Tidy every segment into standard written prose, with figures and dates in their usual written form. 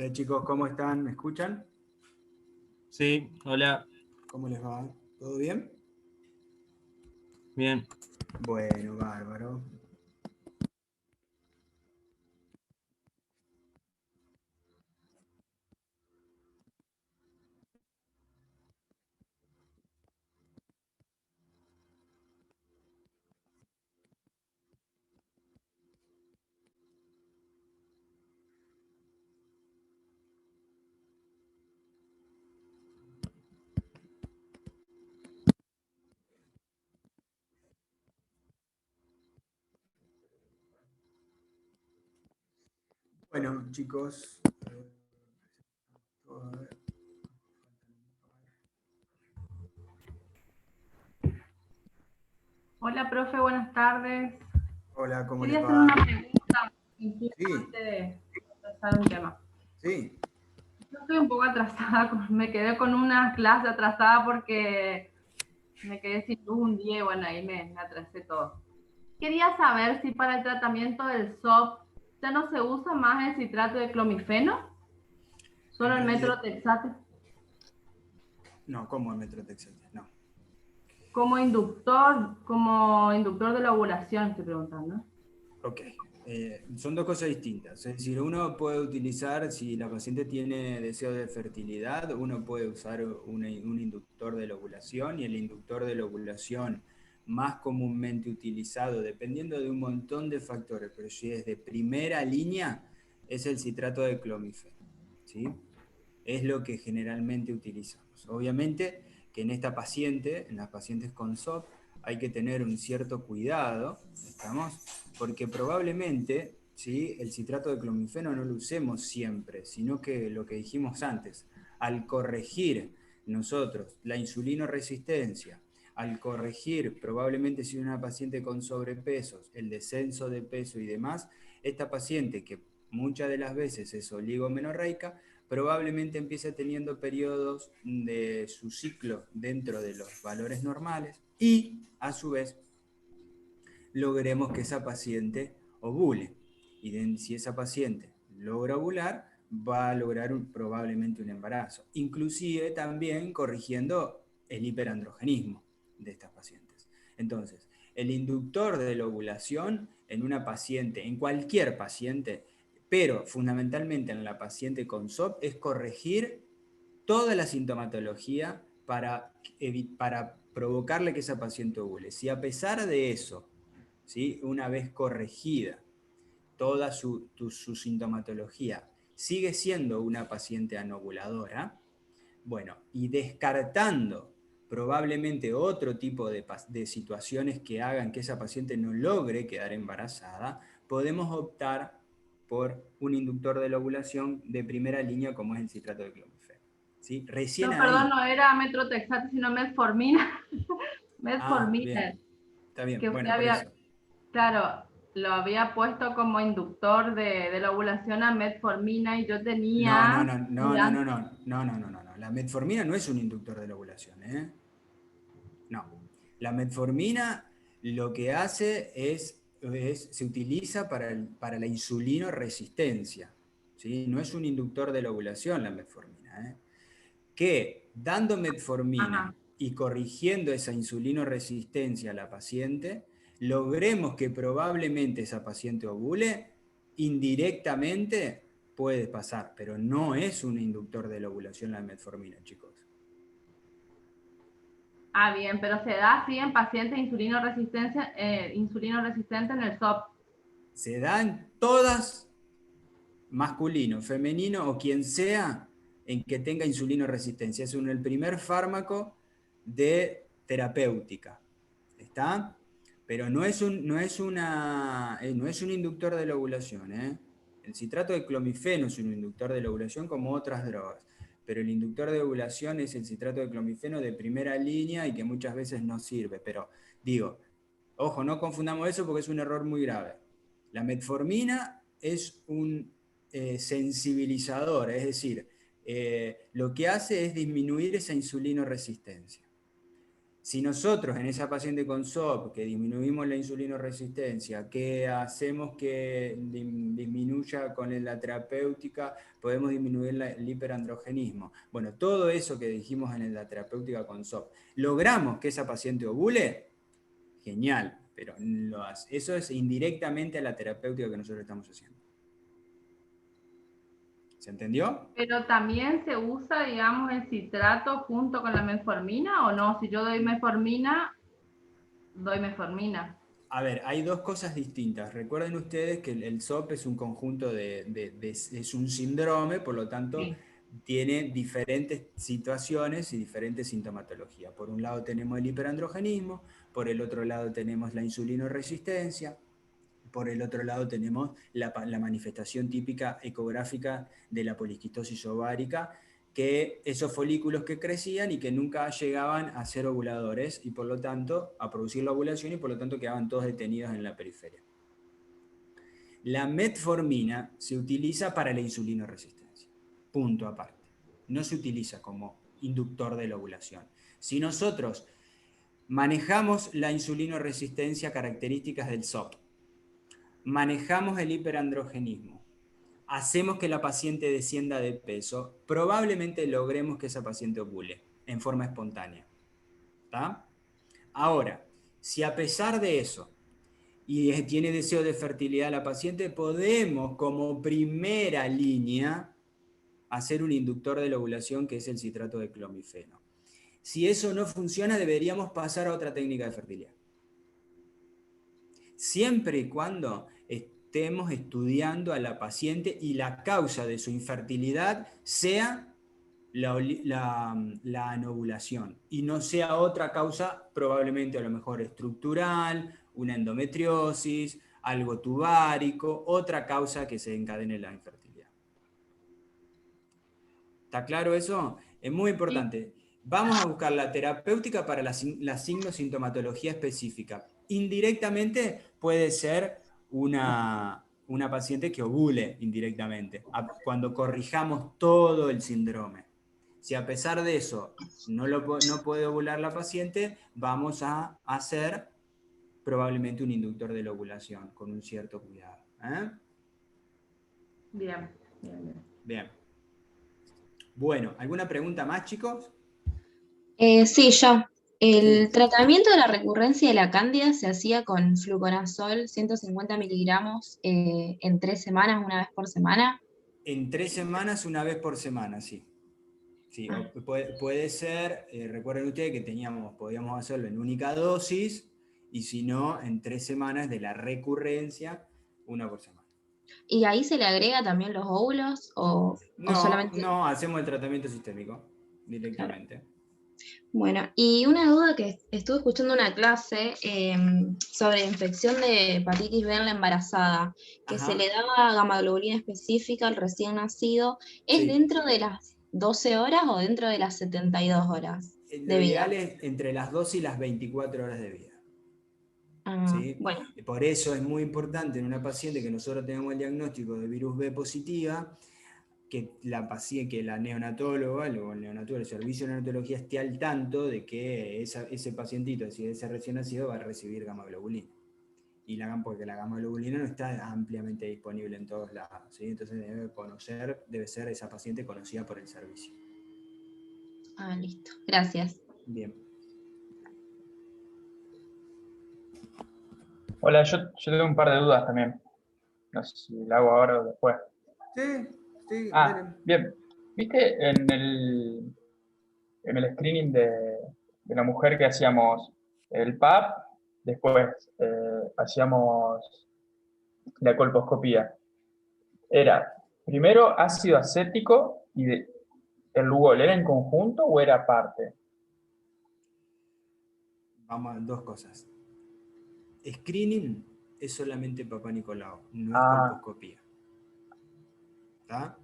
Hola chicos, ¿cómo están? ¿Me escuchan? Sí, hola, ¿Cómo les va? ¿Todo bien? bien. Bueno, bárbaro. Bueno, chicos, a ver. Hola, profe, buenas tardes. Hola, ¿cómo Quería les hacer va? una pregunta incluso Sí, antes de empezar un tema. sí. Yo estoy un poco atrasada, me quedé con una clase atrasada porque me quedé sin luz un día y bueno, ahí me atrasé todo. Quería saber si para el tratamiento del SOP ya no se usa más el citrato de clomifeno, En solo el realidad, metrotexate, no, ¿cómo el metrotexate? No. como inductor de la ovulación, estoy preguntando. Ok. Son dos cosas distintas. Es decir, uno puede utilizar, si la paciente tiene deseo de fertilidad, uno puede usar un inductor de la ovulación, y el inductor de la ovulación más comúnmente utilizado, dependiendo de un montón de factores, pero si es de primera línea, es el citrato de clomifeno, ¿sí? Es lo que generalmente utilizamos. Obviamente que en esta paciente, en las pacientes con SOP, hay que tener un cierto cuidado, ¿estamos? Porque probablemente, ¿sí?, el citrato de clomifeno no lo usemos siempre, sino que lo que dijimos antes, al corregir nosotros la insulinoresistencia, al corregir probablemente si una paciente con sobrepesos, el descenso de peso y demás, esta paciente que muchas de las veces es oligomenorreica, probablemente empiece teniendo periodos de su ciclo dentro de los valores normales y, a su vez, logremos que esa paciente ovule. Y si esa paciente logra ovular, va a lograr probablemente un embarazo. Inclusive también corrigiendo el hiperandrogenismo de estas pacientes. Entonces, el inductor de la ovulación en una paciente, en cualquier paciente, pero fundamentalmente en la paciente con SOP, es corregir toda la sintomatología para provocarle que esa paciente ovule. Si a pesar de eso, ¿sí?, una vez corregida toda su sintomatología, sigue siendo una paciente anovuladora, bueno, y descartando probablemente otro tipo de situaciones que hagan que esa paciente no logre quedar embarazada, podemos optar por un inductor de la ovulación de primera línea como es el citrato de clomifeno, ¿sí? Recién No, perdón, ahí. no era metrotexate, sino metformina. Ah, Metformina, bien, está bien, que usted bueno, por había, eso. claro, lo había puesto como inductor de la ovulación a metformina y yo No, no, tenía no, no, no, no, durante... no, no, no, no, no. La metformina no es un inductor de la ovulación, ¿eh? No. La metformina lo que hace se utiliza para la insulinoresistencia, ¿sí? No es un inductor de la ovulación la metformina, ¿eh? Que dando Ajá. metformina y corrigiendo esa insulinoresistencia a la paciente, logremos que probablemente esa paciente ovule, indirectamente puede pasar, pero no es un inductor de la ovulación la metformina, chicos. Ah, bien, pero se da así en pacientes insulinoresistentes en el SOP. Se da en todas, masculino, femenino o quien sea, en que tenga insulinoresistencia. Es el primer fármaco de terapéutica. ¿Está? Pero no es un inductor de la ovulación, ¿eh? El citrato de clomifeno es un inductor de la ovulación como otras drogas, pero el inductor de ovulación es el citrato de clomifeno de primera línea y que muchas veces no sirve. Pero digo, ojo, no confundamos eso porque es un error muy grave. La metformina es un sensibilizador, es decir, lo que hace es disminuir esa insulinoresistencia. Si nosotros en esa paciente con SOP, que disminuimos la insulinoresistencia, que hacemos que disminuya con la terapéutica, podemos disminuir el hiperandrogenismo. Bueno, todo eso que dijimos en la terapéutica con SOP, ¿logramos que esa paciente ovule? Genial, pero eso es indirectamente a la terapéutica que nosotros estamos haciendo. ¿Se entendió? Pero también se usa, digamos, el citrato junto con la metformina, ¿o no? Si yo doy metformina, doy metformina. A ver, hay dos cosas distintas. Recuerden ustedes que el SOP es un conjunto es un síndrome, por lo tanto, Sí. tiene diferentes situaciones y diferentes sintomatologías. Por un lado tenemos el hiperandrogenismo, por el otro lado tenemos la insulinoresistencia, por el otro lado tenemos la manifestación típica ecográfica de la poliquistosis ovárica, que esos folículos que crecían y que nunca llegaban a ser ovuladores y por lo tanto a producir la ovulación y por lo tanto quedaban todos detenidos en la periferia. La metformina se utiliza para la insulinoresistencia, punto aparte. No se utiliza como inductor de la ovulación. Si nosotros manejamos la insulinoresistencia, características del SOP, manejamos el hiperandrogenismo, hacemos que la paciente descienda de peso, probablemente logremos que esa paciente ovule en forma espontánea. ¿Tá? Ahora, si a pesar de eso y tiene deseo de fertilidad la paciente, podemos como primera línea hacer un inductor de la ovulación que es el citrato de clomifeno. Si eso no funciona, deberíamos pasar a otra técnica de fertilidad. Siempre y cuando estemos estudiando a la paciente y la causa de su infertilidad sea la anovulación y no sea otra causa, probablemente a lo mejor estructural, una endometriosis, algo tubárico, otra causa que se encadene la infertilidad. ¿Está claro eso? Es muy importante. Vamos a buscar la terapéutica para la signo-sintomatología específica. Indirectamente puede ser una paciente que ovule indirectamente, cuando corrijamos todo el síndrome. Si a pesar de eso no puede ovular la paciente, vamos a hacer probablemente un inductor de la ovulación con un cierto cuidado. Bien, bien, bien. Bien. Bueno, ¿alguna pregunta más, chicos? Sí, yo. El Sí. tratamiento de la recurrencia de la cándida se hacía con fluconazol 150 miligramos en 3 semanas, una vez por semana. En 3 semanas, una vez por semana, sí. Sí, puede ser, recuerden ustedes que podíamos hacerlo en única dosis, y si no, en 3 semanas de la recurrencia, una por semana. ¿Y ahí se le agrega también los óvulos o solamente? No, hacemos el tratamiento sistémico Claro. directamente. Bueno, y una duda que estuve escuchando una clase sobre infección de hepatitis B en la embarazada, que se Ajá, le daba gamma-globulina específica al recién nacido, ¿es sí. dentro de las 12 horas o dentro de las 72 horas de Lo vida? ideal es entre las 12 y las 24 horas de vida. Ah, ¿Sí? bueno, Por eso es muy importante en una paciente que nosotros tenemos el diagnóstico de virus B positiva, que la neonatóloga o el neonatólogo, el servicio de neonatología esté al tanto de que ese pacientito, si es ese recién nacido, va a recibir gamma globulina. Porque la gamma globulina no está ampliamente disponible en todos lados, ¿sí? Entonces debe ser esa paciente conocida por el servicio. listo. Gracias. Bien. Hola, yo tengo un par de dudas también. No sé si la hago ahora o después. Sí, Ah, dale. bien. ¿Viste en el screening de la mujer que hacíamos el PAP, después hacíamos la colposcopía? Era primero ácido acético y el Lugol, ¿era en conjunto o era aparte? Vamos a dos cosas. Screening es solamente Papá Nicolau, no es Ah, colposcopía. ¿Está?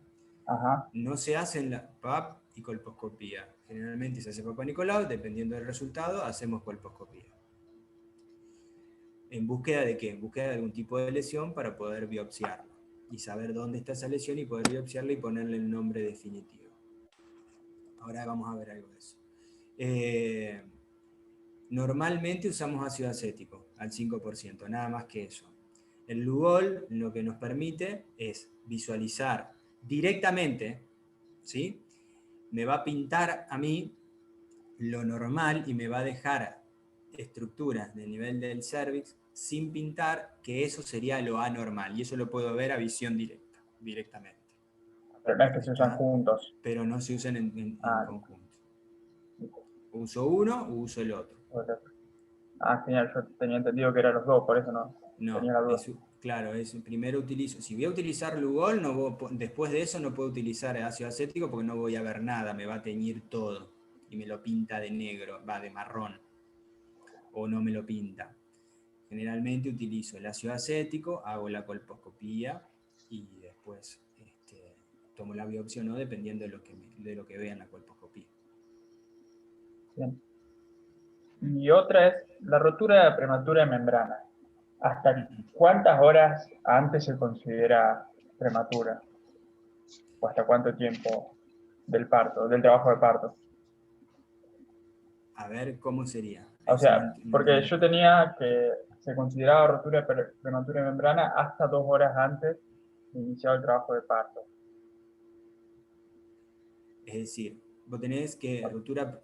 ajá. No se hacen la PAP y colposcopía. Generalmente se hace Papá Nicolau, dependiendo del resultado, hacemos colposcopía. ¿En búsqueda de qué? En búsqueda de algún tipo de lesión para poder biopsiarlo y saber dónde está esa lesión y poder biopsiarla y ponerle el nombre definitivo. Ahora vamos a ver algo de eso. Normalmente usamos ácido acético al 5%, nada más que eso. El Lugol lo que nos permite es visualizar directamente, ¿sí? Me va a pintar a mí lo normal y me va a dejar estructuras del nivel del cervix sin pintar, que eso sería lo anormal, y eso lo puedo ver a visión directamente. Pero no es que se usan ¿Está? juntos. Pero no se usan en Ah, conjunto. Uso uno o uso el otro. genial, yo tenía entendido que eran los dos, por eso no tenía No, la duda. claro, primero utilizo, si voy a utilizar Lugol, después de eso no puedo utilizar ácido acético porque no voy a ver nada, me va a teñir todo y me lo pinta de negro, va de marrón, o no me lo pinta. Generalmente utilizo el ácido acético, hago la colposcopía y después tomo la biopsia o no, dependiendo de lo que vea en la colposcopía. Bien. Y otra es la rotura prematura de membrana. ¿Hasta cuántas horas antes se considera prematura? ¿O hasta cuánto tiempo del parto, del trabajo de parto? A ver, ¿cómo sería? O Eso no, sea, no porque entendí. yo tenía que se consideraba rotura prematura de membrana hasta 2 horas antes de iniciar el trabajo de parto. Es decir, vos tenés que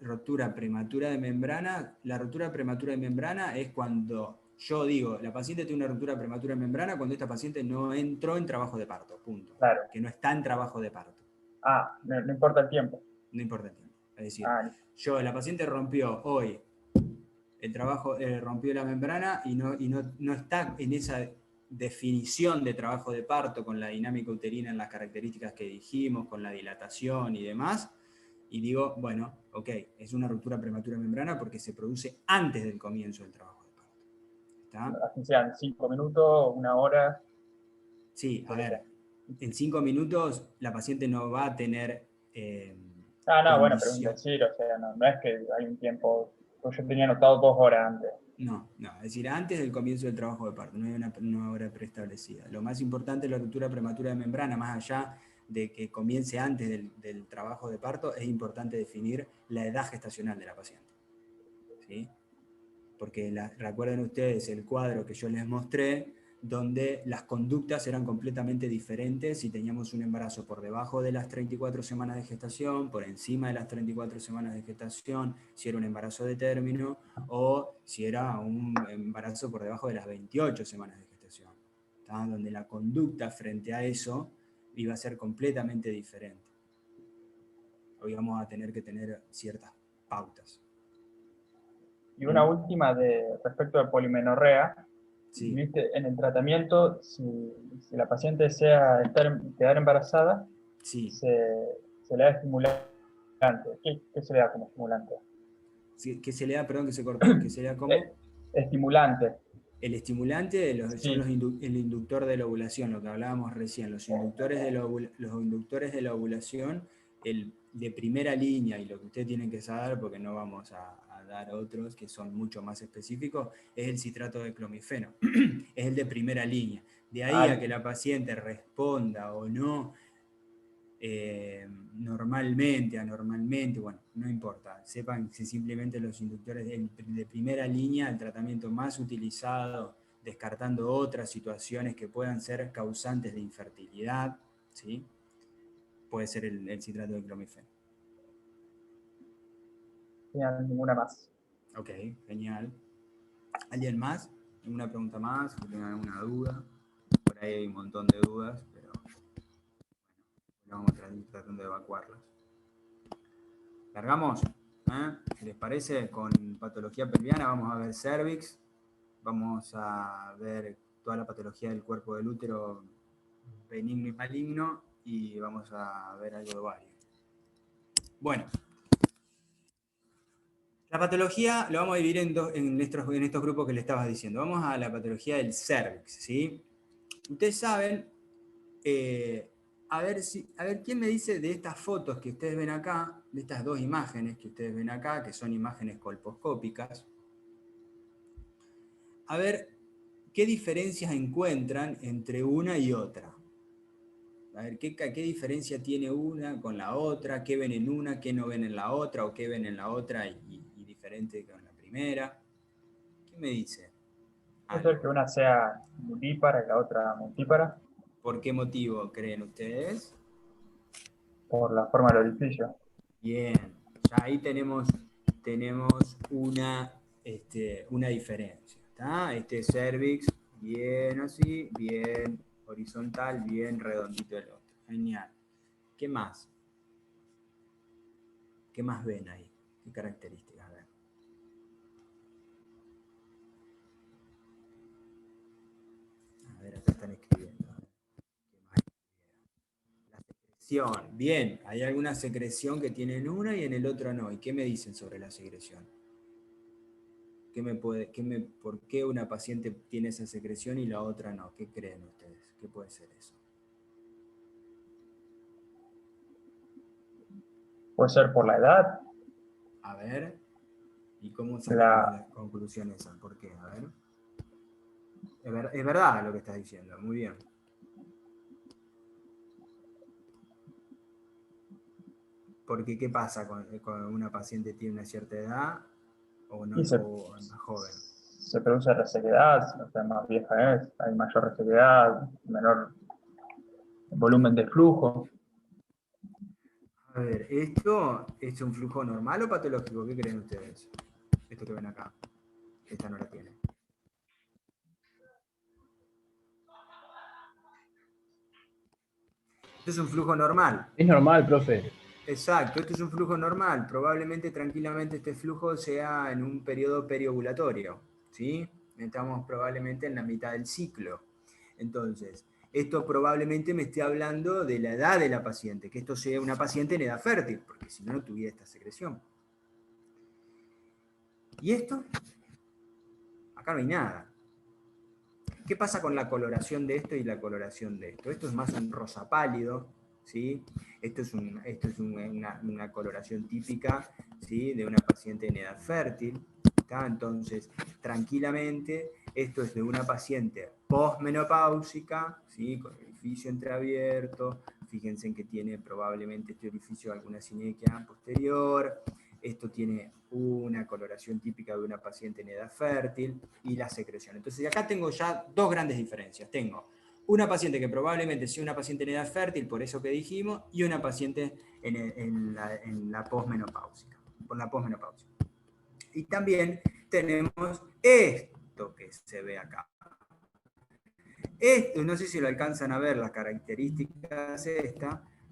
rotura prematura de membrana. La rotura prematura de membrana es cuando yo digo, la paciente tiene una rotura prematura de membrana cuando esta paciente no entró en trabajo de parto, punto. Claro. Que no está en trabajo de parto. No importa el tiempo. No importa el tiempo. Es decir, la paciente rompió hoy el trabajo, rompió la membrana y no está en esa definición de trabajo de parto con la dinámica uterina en las características que dijimos, con la dilatación y demás, y digo, bueno, ok, es una ruptura prematura de membrana porque se produce antes del comienzo del trabajo de parto. ¿Está? Así sean 5 minutos, 1 hora. Sí, a ver, en 5 minutos la paciente no va a tener Bueno, pero un decir, o sea, no es que hay un tiempo, pues yo tenía anotado 2 horas antes. No, es decir, antes del comienzo del trabajo de parto, no hay una hora preestablecida. Lo más importante de la ruptura prematura de membrana, más allá de que comience antes del trabajo de parto, es importante definir la edad gestacional de la paciente. ¿Sí? Porque recuerden ustedes el cuadro que yo les mostré, donde las conductas eran completamente diferentes si teníamos un embarazo por debajo de las 34 semanas de gestación, por encima de las 34 semanas de gestación, si era un embarazo de término, o si era un embarazo por debajo de las 28 semanas de gestación, ¿tá? Donde la conducta frente a eso iba a ser completamente diferente. Hoy vamos a tener que tener ciertas pautas. Y una última respecto de polimenorrea. Sí. ¿Viste? En el tratamiento, si la paciente quedar embarazada, Sí. se le da estimulante. ¿Qué se le da como estimulante? Que se le da, perdón que se cortó, que se le da como... Estimulante. El estimulante Sí. son el inductor de la ovulación, lo que hablábamos recién. Los inductores de la ovulación, el de primera línea, y lo que ustedes tienen que saber, porque no vamos a dar otros que son mucho más específicos, es el citrato de clomifeno. Es el de primera línea. De ahí a que la paciente responda o no, normalmente, anormalmente, bueno, no importa. Sepan que simplemente los inductores de primera línea, el tratamiento más utilizado, descartando otras situaciones que puedan ser causantes de infertilidad, ¿sí? Puede ser el citrato de clomifeno. No ninguna más. Ok, genial. ¿Alguien más? ¿Alguna pregunta más? ¿Que tengan alguna duda? Por ahí hay un montón de dudas, pero bueno, vamos tratando de evacuarlas. ¿Largamos? ¿Qué les parece? Con patología pelviana vamos a ver cervix, vamos a ver toda la patología del cuerpo del útero benigno y maligno, y vamos a ver algo de ovario. Bueno, la patología lo vamos a dividir en estos grupos que les estaba diciendo. Vamos a la patología del cervix, ¿sí? Ustedes saben, a ver quién me dice de estas fotos que ustedes ven acá, de estas dos imágenes que ustedes ven acá, que son imágenes colposcópicas, a ver qué diferencias encuentran entre una y otra. A ver qué diferencia tiene una con la otra, qué ven en una, qué no ven en la otra, o qué ven en la otra y diferente con la primera. primera. ¿Qué me dice? Puede ser que una sea nudípara y la otra multípara, ¿Por qué motivo creen ustedes? por la forma del orificio. Bien, ya ahí tenemos una diferencia. ¿Está? Este cervix bien así, bien horizontal, bien redondito el otro. Genial. ¿Qué más? ¿Qué más ven ahí? ¿Qué características ven? A ver, acá están escribiendo. A ver, ¿qué más escribieron? La secreción. Bien, hay alguna secreción que tiene en una y en el otro no. ¿Y qué me dicen sobre la secreción? ¿Por qué una paciente tiene esa secreción y la otra no? ¿Qué creen ustedes? ¿Qué puede ser eso? Puede ser por la edad, A ver, ¿y cómo sacamos la, las conclusiones? ¿Por qué? A ver. Es verdad lo que estás diciendo, muy bien. Porque ¿qué pasa cuando una paciente tiene una cierta edad o, no, y o es más joven? se produce resequedad, o sea, más vieja es, hay mayor resequedad, menor volumen de flujo. A ver, ¿esto es un flujo normal o patológico? ¿Qué creen ustedes? Esto que ven acá. Esta no la tiene. Esto es un flujo normal. Es normal, profe. Exacto, esto es un flujo normal. Probablemente, tranquilamente, este flujo sea en un periodo periovulatorio, ¿sí? Estamos probablemente en la mitad del ciclo. Entonces, esto probablemente me esté hablando de la edad de la paciente, que esto sea una paciente en edad fértil, porque si no, no tuviera esta secreción. ¿Y esto? Acá no hay nada. ¿Qué pasa con la coloración de esto y la coloración de esto? Esto es más un rosa pálido, ¿sí? Esto es una coloración típica, ¿sí? De una paciente en edad fértil, ¿está? Entonces, tranquilamente, esto es de una paciente posmenopáusica, ¿sí? Con orificio entreabierto. Fíjense en que tiene probablemente este orificio alguna sinequia posterior. Esto tiene una coloración típica de una paciente en edad fértil y la secreción. Entonces acá tengo ya dos grandes diferencias. Tengo una paciente que probablemente sea una paciente en edad fértil, por eso que dijimos, y una paciente en la posmenopáusica, por la posmenopausia. Y también tenemos esto que se ve acá. Esto, no sé si lo alcanzan a ver las características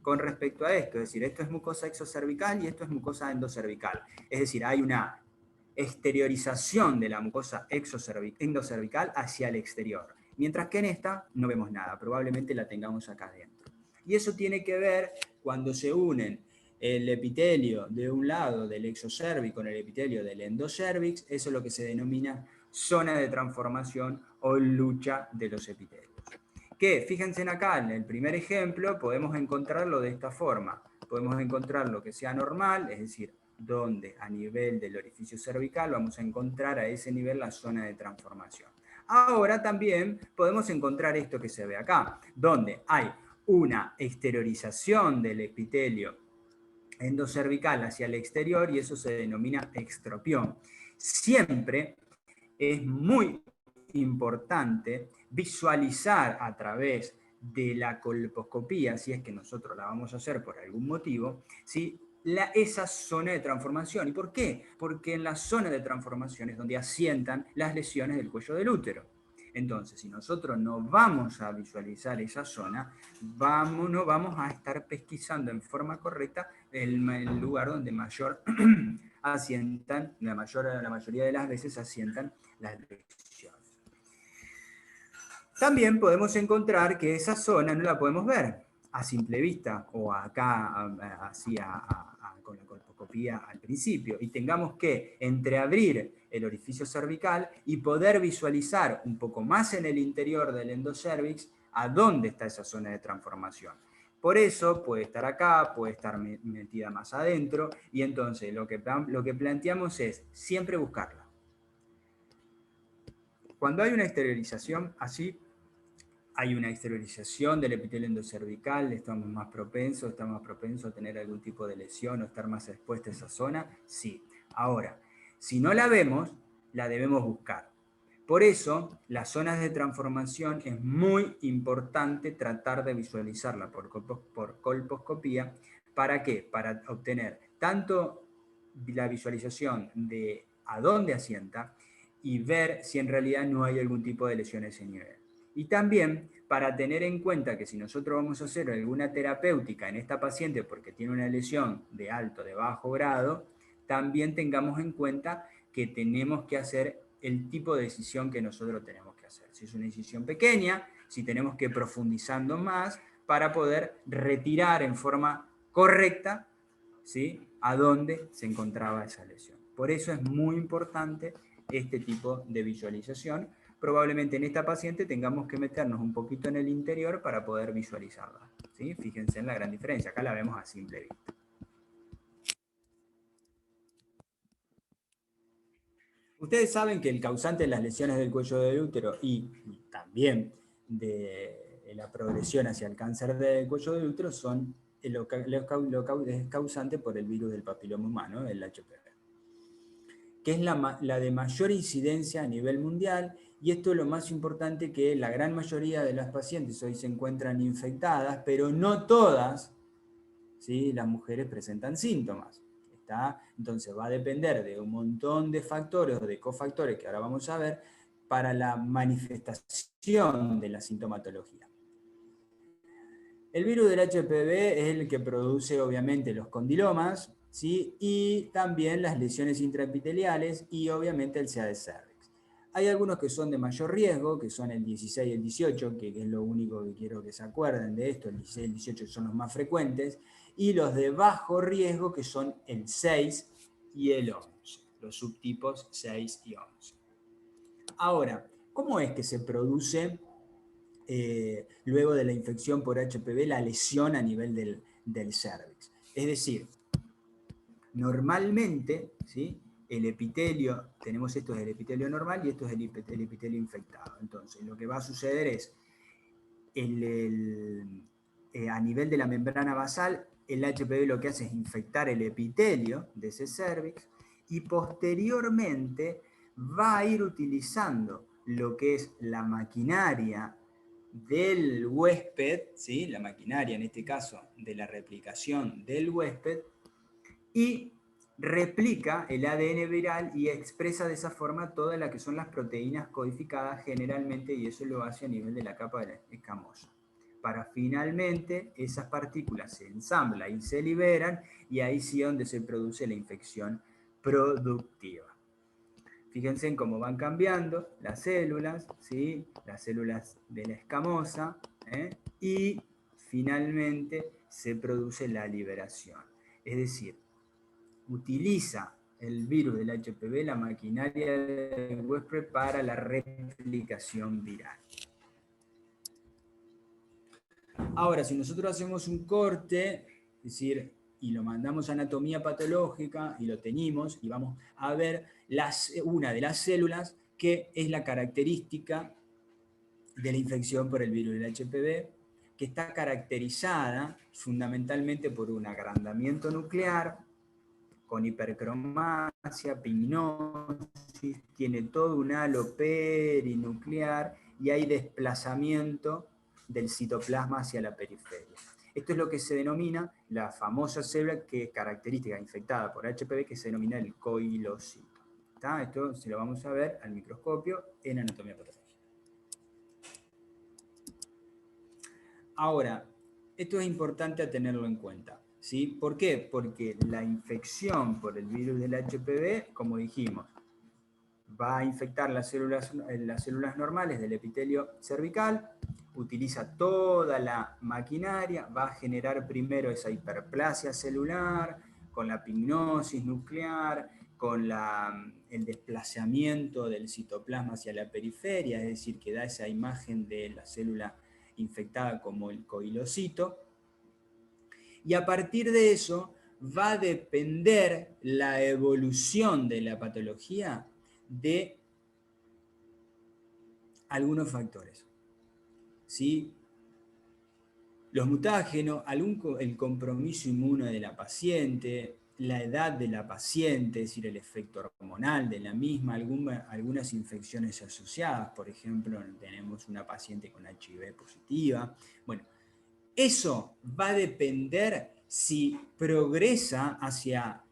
con respecto a esto, es decir, esto es mucosa exocervical y esto es mucosa endocervical. Es decir, hay una exteriorización de la mucosa endocervical hacia el exterior, mientras que en esta no vemos nada, probablemente la tengamos acá adentro. Y eso tiene que ver cuando se unen el epitelio de un lado del exocervix con el epitelio del endocervix, eso es lo que se denomina zona de transformación o lucha de los epitelios. Que, fíjense acá, en el primer ejemplo, podemos encontrarlo de esta forma. Podemos encontrar lo que sea normal, es decir, donde a nivel del orificio cervical vamos a encontrar a ese nivel la zona de transformación. Ahora también podemos encontrar esto que se ve acá, donde hay una exteriorización del epitelio endocervical hacia el exterior y eso se denomina extropión. Siempre es muy importante visualizar a través de la colposcopía, si es que nosotros la vamos a hacer por algún motivo, ¿sí? Esa zona de transformación. ¿Y por qué? Porque en la zona de transformación es donde asientan las lesiones del cuello del útero. Entonces, si nosotros no vamos a visualizar esa zona, no vamos a estar pesquisando en forma correcta el lugar donde mayor asientan, la mayoría de las veces asientan las lesiones. También podemos encontrar que esa zona no la podemos ver a simple vista o acá así con la colposcopía al principio y tengamos que entreabrir el orificio cervical y poder visualizar un poco más en el interior del endocervix a dónde está esa zona de transformación. Por eso puede estar acá, puede estar metida más adentro y entonces lo que planteamos es siempre buscarla. Cuando hay una exteriorización así, hay una exteriorización del epitelio endocervical, estamos más propensos a tener algún tipo de lesión o estar más expuestos a esa zona, sí. Ahora, Si no la vemos, la debemos buscar. Por eso, las zonas de transformación es muy importante tratar de visualizarla por colposcopía. ¿Para qué? Para obtener tanto la visualización de a dónde asienta y ver si en realidad no hay algún tipo de lesión a ese nivel. Y también para tener en cuenta que si nosotros vamos a hacer alguna terapéutica en esta paciente porque tiene una lesión de alto, de bajo grado, también tengamos en cuenta que tenemos que hacer el tipo de decisión que nosotros tenemos que hacer. Si es una decisión pequeña, si tenemos que ir profundizando más para poder retirar en forma correcta, ¿sí?, a dónde se encontraba esa lesión. Por eso es muy importante este tipo de visualización. Probablemente en esta paciente tengamos que meternos un poquito en el interior para poder visualizarla, ¿sí? Fíjense en la gran diferencia, acá la vemos a simple vista. Ustedes saben que el causante de las lesiones del cuello del útero y también de la progresión hacia el cáncer del cuello del útero son es causante por el virus del papiloma humano, el HPV, que es la de mayor incidencia a nivel mundial, y esto es lo más importante, que la gran mayoría de las pacientes hoy se encuentran infectadas, pero no todas, ¿sí?, las mujeres presentan síntomas. Entonces va a depender de un montón de factores o de cofactores que ahora vamos a ver para la manifestación de la sintomatología. El virus del HPV es el que produce obviamente los condilomas, ¿sí?, y también las lesiones intraepiteliales y obviamente el CA de cervix. Hay algunos que son de mayor riesgo, que son el 16 y el 18, que es lo único que quiero que se acuerden de esto. El 16 y el 18 son los más frecuentes, y los de bajo riesgo, que son el 6 y el 11, los subtipos 6 y 11. Ahora, ¿cómo es que se produce luego de la infección por HPV la lesión a nivel del cervix? Es decir, normalmente, ¿sí?, el epitelio, tenemos esto es el epitelio normal y esto es el epitelio infectado. Entonces, lo que va a suceder es, a nivel de la membrana basal, el HPV lo que hace es infectar el epitelio de ese cervix, y posteriormente va a ir utilizando lo que es la maquinaria del huésped, ¿sí?, la maquinaria en este caso de la replicación del huésped, y replica el ADN viral y expresa de esa forma todas las que son las proteínas codificadas generalmente, y eso lo hace a nivel de la capa de la escamosa, para finalmente esas partículas se ensamblan y se liberan, y ahí sí es donde se produce la infección productiva. Fíjense en cómo van cambiando las células, ¿sí?, las células de la escamosa, y finalmente se produce la liberación. Es decir, utiliza el virus del HPV la maquinaria del huésped para la replicación viral. Ahora, si nosotros hacemos un corte, es decir, y lo mandamos a anatomía patológica y lo teñimos, y vamos a ver una de las células que es la característica de la infección por el virus del HPV, que está caracterizada fundamentalmente por un agrandamiento nuclear, con hipercromasia, pignosis, tiene todo un halo perinuclear y hay desplazamiento del citoplasma hacia la periferia. Esto es lo que se denomina la famosa célula que es característica infectada por HPV, que se denomina el coilocito. ¿Está? Esto se lo vamos a ver al microscopio en anatomía patológica. Ahora, esto es importante a tenerlo en cuenta, ¿sí? ¿Por qué? Porque la infección por el virus del HPV, como dijimos, va a infectar las células normales del epitelio cervical, utiliza toda la maquinaria, va a generar primero esa hiperplasia celular, con la pignosis nuclear, con el desplazamiento del citoplasma hacia la periferia, es decir, que da esa imagen de la célula infectada como el coilocito, y a partir de eso va a depender la evolución de la patología de algunos factores, ¿sí? Los mutágenos, el compromiso inmune de la paciente, la edad de la paciente, es decir, el efecto hormonal de la misma, algunas infecciones asociadas, por ejemplo, tenemos una paciente con HIV positiva. Bueno, eso va a depender si progresa hacia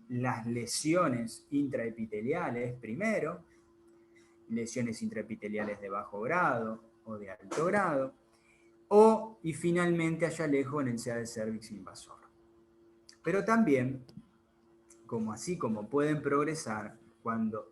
las lesiones intraepiteliales primero, lesiones intraepiteliales de bajo grado o de alto grado, y finalmente allá lejos en el SEA de cervix invasor. Pero también, así como pueden progresar cuando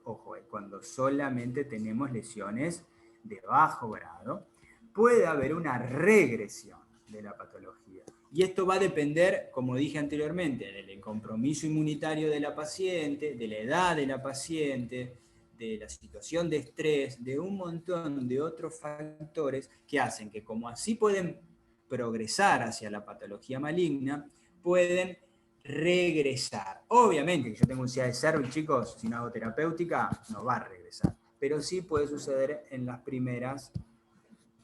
solamente tenemos lesiones de bajo grado, puede haber una regresión de la patología. Y esto va a depender, como dije anteriormente, del compromiso inmunitario de la paciente, de la edad de la paciente, de la situación de estrés, de un montón de otros factores que hacen que, como así pueden progresar hacia la patología maligna, pueden regresar. Obviamente, si yo tengo un SEA de cervix, chicos, si no hago terapéutica, no va a regresar. Pero sí puede suceder en las primeras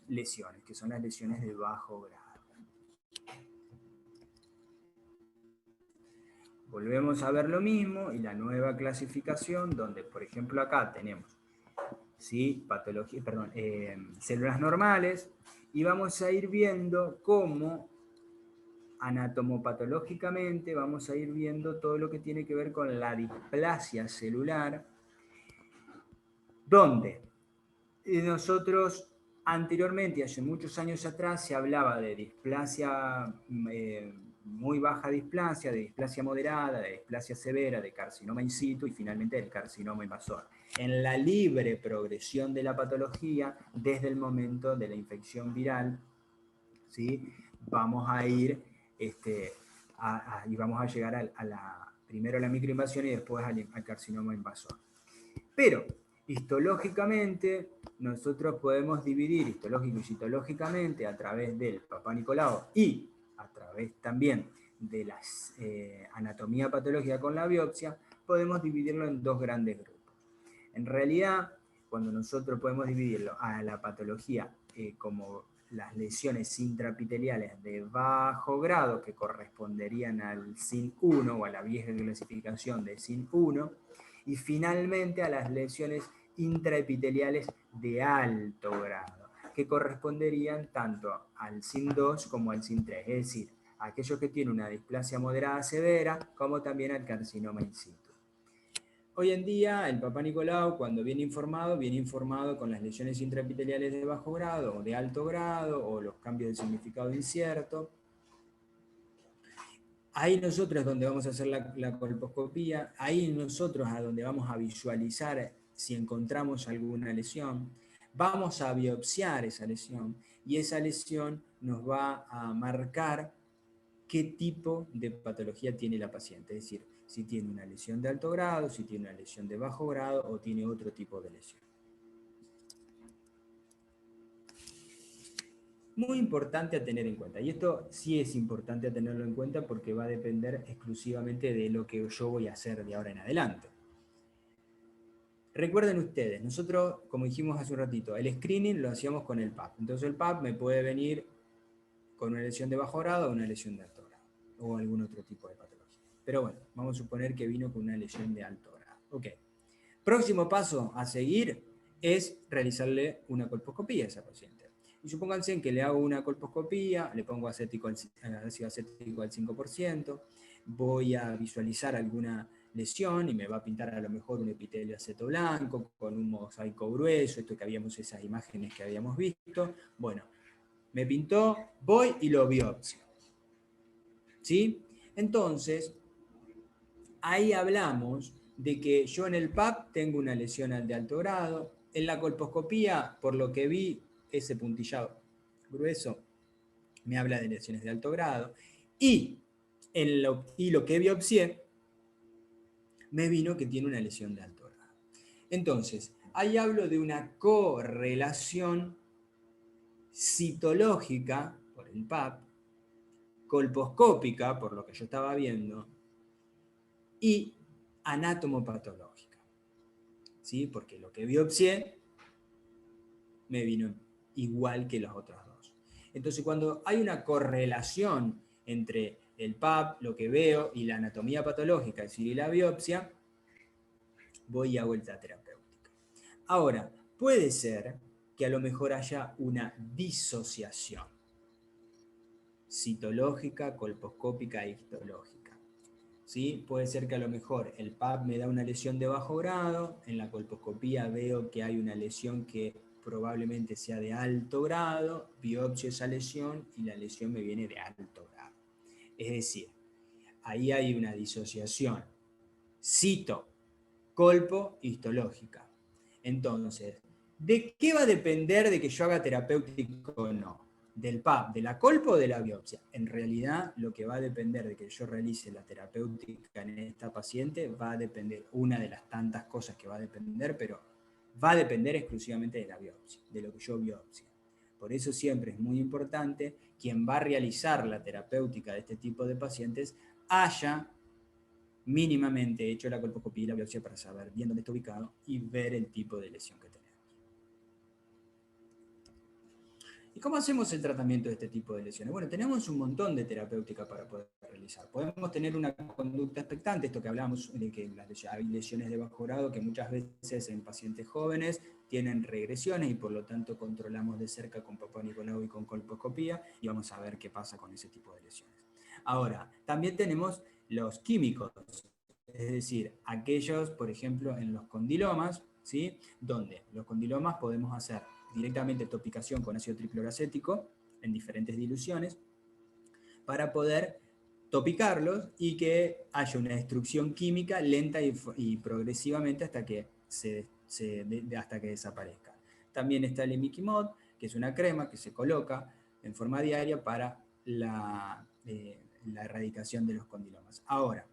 lesiones, que son las lesiones de bajo grado. Volvemos a ver lo mismo y la nueva clasificación, donde, por ejemplo, acá tenemos células normales, y vamos a ir viendo cómo anatomopatológicamente vamos a ir viendo todo lo que tiene que ver con la displasia celular, donde nosotros anteriormente, hace muchos años atrás, se hablaba de displasia, muy baja displasia, de displasia moderada, de displasia severa, de carcinoma in situ y finalmente del carcinoma invasor. En la libre progresión de la patología, desde el momento de la infección viral, ¿sí? Vamos a ir y vamos a llegar primero a la microinvasión y después al carcinoma invasor. Pero histológicamente, nosotros podemos dividir histológico y citológicamente a través del Papá Nicolau y a través también de la anatomía patológica con la biopsia, podemos dividirlo en dos grandes grupos. En realidad, cuando nosotros podemos dividirlo a la patología como las lesiones intraepiteliales de bajo grado, que corresponderían al SIN1 o a la vieja clasificación de SIN1, y finalmente a las lesiones intraepiteliales de alto grado, que corresponderían tanto al SIN2 como al SIN3, es decir, a aquellos que tienen una displasia moderada severa, como también al carcinoma in situ. Hoy en día, el Papá Nicolau, cuando viene informado con las lesiones intraepiteliales de bajo grado o de alto grado, o los cambios de significado incierto. Ahí nosotros es donde vamos a hacer la colposcopía, ahí nosotros a donde vamos a visualizar si encontramos alguna lesión, vamos a biopsiar esa lesión, y esa lesión nos va a marcar qué tipo de patología tiene la paciente, es decir, si tiene una lesión de alto grado, si tiene una lesión de bajo grado o tiene otro tipo de lesión. Muy importante a tener en cuenta, y esto sí es importante a tenerlo en cuenta porque va a depender exclusivamente de lo que yo voy a hacer de ahora en adelante. Recuerden ustedes, nosotros, como dijimos hace un ratito, el screening lo hacíamos con el PAP. Entonces el PAP me puede venir con una lesión de bajo grado o una lesión de alto grado, o algún otro tipo de patología. Pero bueno, vamos a suponer que vino con una lesión de alto grado. Ok. Próximo paso a seguir es realizarle una colposcopía a esa paciente. Y supónganse que le hago una colposcopía, le pongo ácido acético al 5%, voy a visualizar alguna lesión y me va a pintar a lo mejor un epitelio aceto blanco con un mosaico grueso, esas imágenes que habíamos visto. Bueno, me pintó, voy y lo biopsio. ¿Sí? Entonces, ahí hablamos de que yo en el PAP tengo una lesión de alto grado. En la colposcopía, por lo que vi, ese puntillado grueso me habla de lesiones de alto grado. Y lo que biopsié me vino que tiene una lesión de alto grado. Entonces, ahí hablo de una correlación citológica por el PAP, colposcópica, por lo que yo estaba viendo, y anatomopatológica. ¿Sí? Porque lo que biopsié me vino igual que los otros dos. Entonces, cuando hay una correlación entre el PAP, lo que veo, y la anatomía patológica, es decir, y la biopsia, voy y hago la terapéutica. Ahora, puede ser que a lo mejor haya una disociación citológica, colposcópica e histológica. ¿Sí? Puede ser que a lo mejor el PAP me da una lesión de bajo grado, en la colposcopía veo que hay una lesión que probablemente sea de alto grado, biopsio esa lesión y la lesión me viene de alto grado. Es decir, ahí hay una disociación cito-colpo-histológica. Entonces, ¿de qué va a depender de que yo haga terapéutico o no? ¿Del PAP, de la colpo o de la biopsia? En realidad, lo que va a depender de que yo realice la terapéutica en esta paciente va a depender, una de las tantas cosas que va a depender, pero va a depender exclusivamente de la biopsia, de lo que yo biopsie. Por eso siempre es muy importante quien va a realizar la terapéutica de este tipo de pacientes haya mínimamente hecho la colposcopía y la biopsia para saber bien dónde está ubicado y ver el tipo de lesión que tenemos. ¿Y cómo hacemos el tratamiento de este tipo de lesiones? Bueno, tenemos un montón de terapéutica para poder realizar. Podemos tener una conducta expectante, esto que hablamos de que hay lesiones de bajo grado que muchas veces en pacientes jóvenes tienen regresiones y por lo tanto controlamos de cerca con Papá Nicolau y con colposcopía y vamos a ver qué pasa con ese tipo de lesiones. Ahora, también tenemos los químicos, es decir, aquellos, por ejemplo, en los condilomas, ¿sí? Donde los condilomas podemos hacer directamente topicación con ácido tricloracético en diferentes diluciones para poder topicarlos y que haya una destrucción química lenta y progresivamente hasta que, hasta que desaparezca. También está el imiquimod, que es una crema que se coloca en forma diaria para la erradicación de los condilomas. Ahora,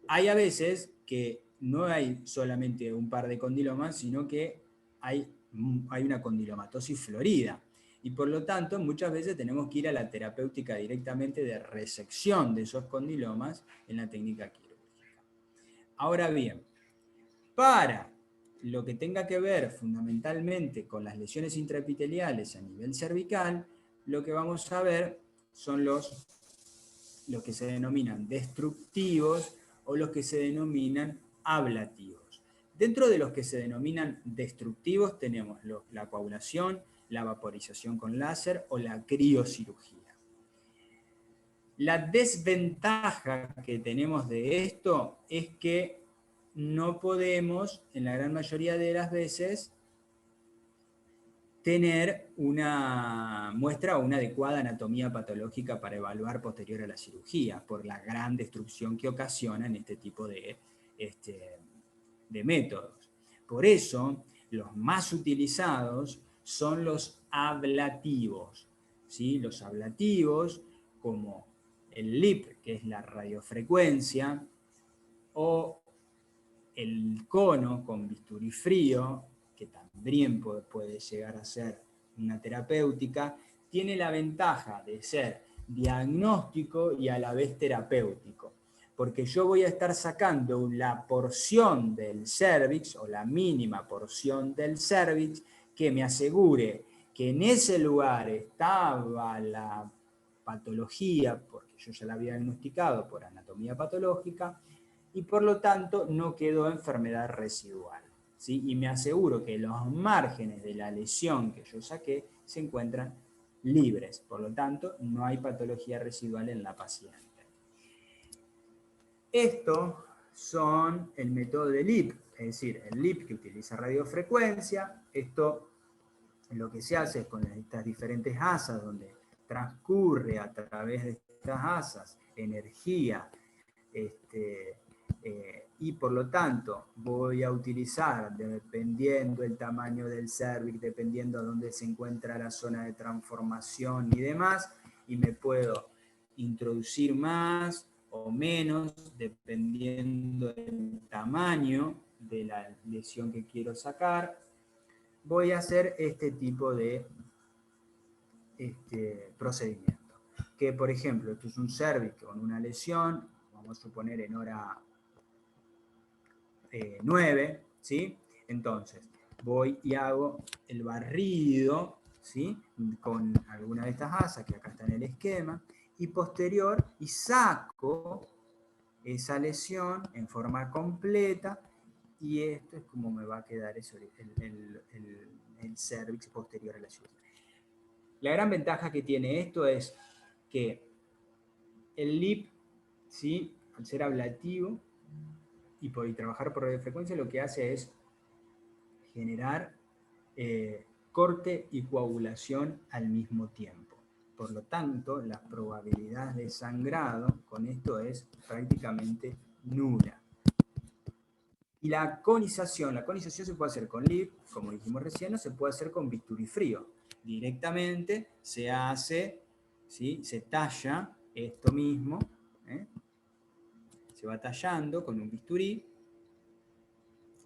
hay a veces que no hay solamente un par de condilomas, sino que hay una condilomatosis florida. Y por lo tanto, muchas veces tenemos que ir a la terapéutica directamente de resección de esos condilomas en la técnica quirúrgica. Ahora bien, para lo que tenga que ver fundamentalmente con las lesiones intraepiteliales a nivel cervical, lo que vamos a ver son los que se denominan destructivos o los que se denominan ablativos. Dentro de los que se denominan destructivos tenemos la coagulación, la vaporización con láser o la criocirugía. La desventaja que tenemos de esto es que no podemos, en la gran mayoría de las veces, tener una muestra o una adecuada anatomía patológica para evaluar posterior a la cirugía, por la gran destrucción que ocasionan este tipo de métodos. Por eso, los más utilizados son los ablativos, ¿sí? Los ablativos, como el LIP, que es la radiofrecuencia, o el cono con bisturí frío, que también puede llegar a ser una terapéutica, tiene la ventaja de ser diagnóstico y a la vez terapéutico, porque yo voy a estar sacando la porción del cérvix, o la mínima porción del cérvix, que me asegure que en ese lugar estaba la patología, porque yo ya la había diagnosticado por anatomía patológica, y por lo tanto no quedó enfermedad residual, ¿sí? Y me aseguro que los márgenes de la lesión que yo saqué se encuentran libres, por lo tanto no hay patología residual en la paciente. Estos son el método de LIP, es decir, el LIP que utiliza radiofrecuencia. Esto lo que se hace es con estas diferentes asas, donde transcurre a través de estas asas energía, y por lo tanto voy a utilizar, dependiendo el tamaño del cérvix, dependiendo de dónde se encuentra la zona de transformación y demás, y me puedo introducir más o menos dependiendo del tamaño de la lesión que quiero sacar. Voy a hacer este tipo de procedimiento. Que por ejemplo, esto es un cérvix con una lesión, vamos a suponer en hora 9, ¿sí? Entonces, voy y hago el barrido, ¿sí? Con alguna de estas asas que acá está en el esquema, y posterior y saco esa lesión en forma completa y esto es como me va a quedar eso, el cervix posterior a la cirugía. La gran ventaja que tiene esto es que el LIP, ¿sí?, al ser ablativo y trabajar por radiofrecuencia, lo que hace es generar corte y coagulación al mismo tiempo. Por lo tanto, la probabilidad de sangrado con esto es prácticamente nula. Y la conización se puede hacer con LIP, como dijimos recién, o se puede hacer con bisturí frío. Directamente se hace, ¿sí?, se talla esto mismo, se va tallando con un bisturí,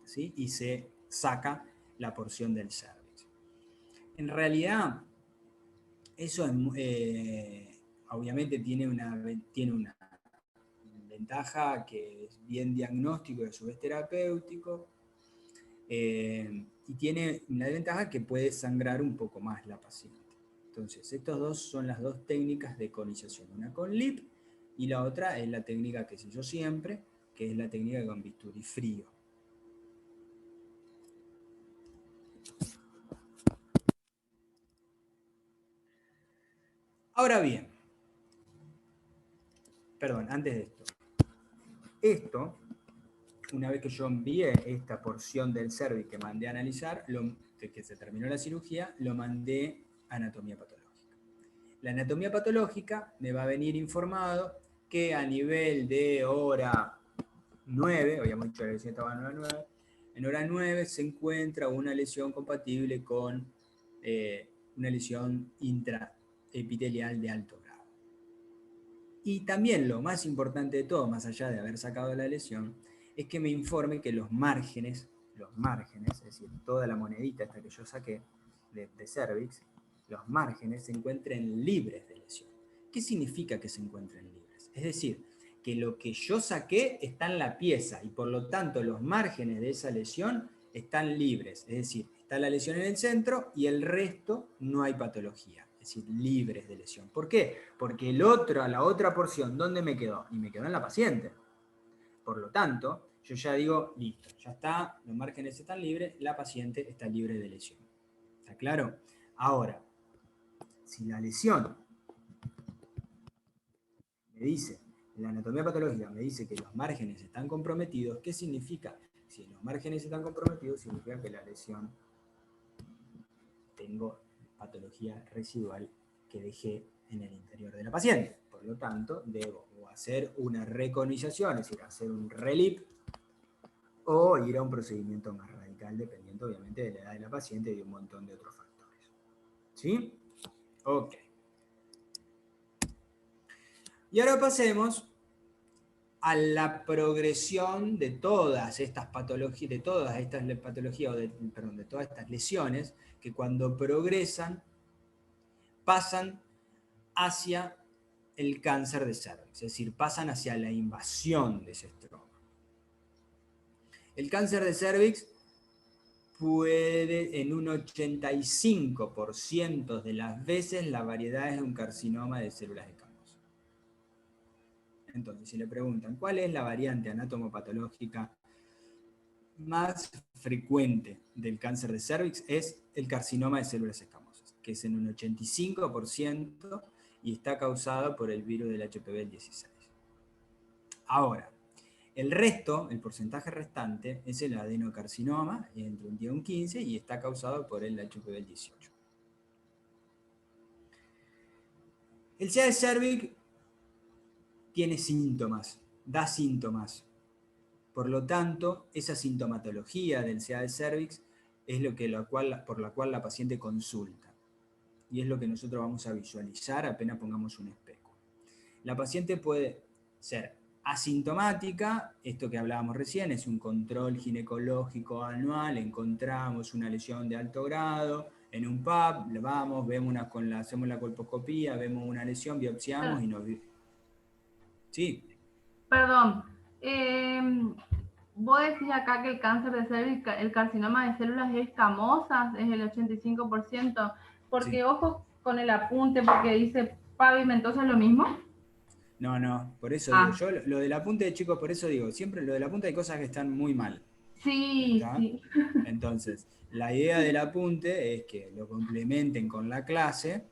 ¿sí?, y se saca la porción del cervix. En realidad, eso obviamente tiene una ventaja que es bien diagnóstico y a su vez terapéutico, y tiene la ventaja que puede sangrar un poco más la paciente. Entonces, estos dos son las dos técnicas de conización, una con LIP y la otra es la técnica que sé yo siempre, que es la técnica con bisturí frío. Ahora bien, perdón, antes de esto, una vez que yo envié esta porción del cervix que mandé a analizar, que se terminó la cirugía, lo mandé a anatomía patológica. La anatomía patológica me va a venir informado que a nivel de hora 9, habíamos dicho que la lesión estaba en hora 9, en hora 9 se encuentra una lesión compatible con una lesión intraepitelial de alto grado. Y también lo más importante de todo, más allá de haber sacado la lesión, es que me informe que los márgenes, es decir, toda la monedita esta que yo saqué de cervix, los márgenes se encuentren libres de lesión. ¿Qué significa que se encuentren libres? Es decir, que lo que yo saqué está en la pieza y por lo tanto los márgenes de esa lesión están libres. Es decir, está la lesión en el centro y el resto no hay patología. Es decir, libres de lesión. ¿Por qué? Porque la otra porción, ¿dónde me quedó? Y me quedó en la paciente. Por lo tanto, yo ya digo, listo, ya está, los márgenes están libres, la paciente está libre de lesión. ¿Está claro? Ahora, si la lesión me dice, la anatomía patológica me dice que los márgenes están comprometidos, ¿qué significa? Si los márgenes están comprometidos, significa que la lesión tengo patología residual que dejé en el interior de la paciente. Por lo tanto, debo hacer una reconización, es decir, hacer un RELIP, o ir a un procedimiento más radical, dependiendo obviamente de la edad de la paciente y de un montón de otros factores. ¿Sí? Ok. Y ahora pasemos a la progresión de todas estas patologías, de todas estas lesiones, que cuando progresan, pasan hacia el cáncer de cervix, es decir, pasan hacia la invasión de ese estroma. El cáncer de cervix puede, en un 85% de las veces, la variedad es un carcinoma de células escamosas. Entonces, si le preguntan, ¿cuál es la variante anatomopatológica más frecuente del cáncer de cervix? Es el carcinoma de células escamosas, que es en un 85% y está causado por el virus del HPV-16. Ahora, el resto, el porcentaje restante, es el adenocarcinoma, entre un 10 y un 15, y está causado por el HPV-18. El CA de cervix tiene síntomas, da síntomas. Por lo tanto, esa sintomatología del CA de cervix es por la cual la paciente consulta. Y es lo que nosotros vamos a visualizar apenas pongamos un espejo. La paciente puede ser asintomática, esto que hablábamos recién, es un control ginecológico anual, encontramos una lesión de alto grado, en un PAP, vamos, hacemos la colposcopía, vemos una lesión, biopsiamos y nos... Sí. Perdón, vos decís acá que el cáncer de cervix, el carcinoma de células escamosas es el 85%, porque sí. Ojo con el apunte, porque dice pavimentoso es lo mismo? No, por eso Ah. digo, yo lo del apunte, chicos, por eso digo, siempre lo del apunte hay cosas que están muy mal. Sí, ¿Está? sí. Entonces, la idea del apunte es que lo complementen con la clase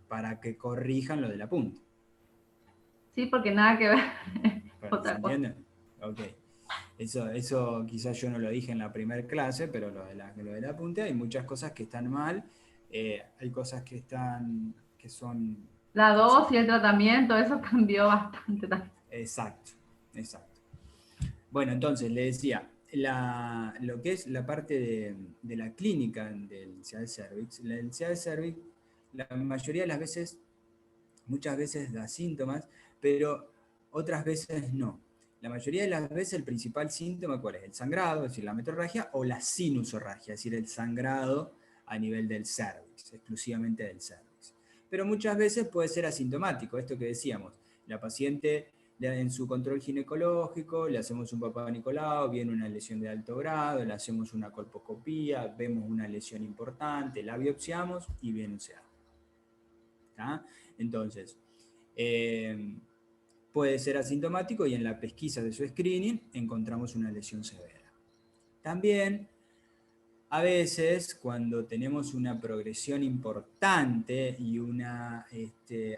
para que corrijan lo del apunte. Sí, porque nada que ver. ¿Se Otra cosa. entiende? Ok. Eso quizás yo no lo dije en la primera clase, pero lo del apunte hay muchas cosas que están mal, hay cosas que son... La ¿cómo se llama? dosis, el tratamiento, eso cambió bastante también. Exacto. Bueno, entonces le decía, lo que es la parte de la clínica del CA cervix, el CA cervix, la mayoría de las veces, muchas veces da síntomas, pero otras veces no. La mayoría de las veces el principal síntoma, ¿cuál es? El sangrado, es decir, la metorragia, o la sinusorragia, es decir, el sangrado a nivel del cervix, exclusivamente del cervix. Pero muchas veces puede ser asintomático, esto que decíamos, la paciente en su control ginecológico, le hacemos un papá Nicolau, viene una lesión de alto grado, le hacemos una colposcopía, vemos una lesión importante, la biopsiamos y viene un CA. ¿Está? Entonces, puede ser asintomático y en la pesquisa de su screening encontramos una lesión severa. También, a veces, cuando tenemos una progresión importante y una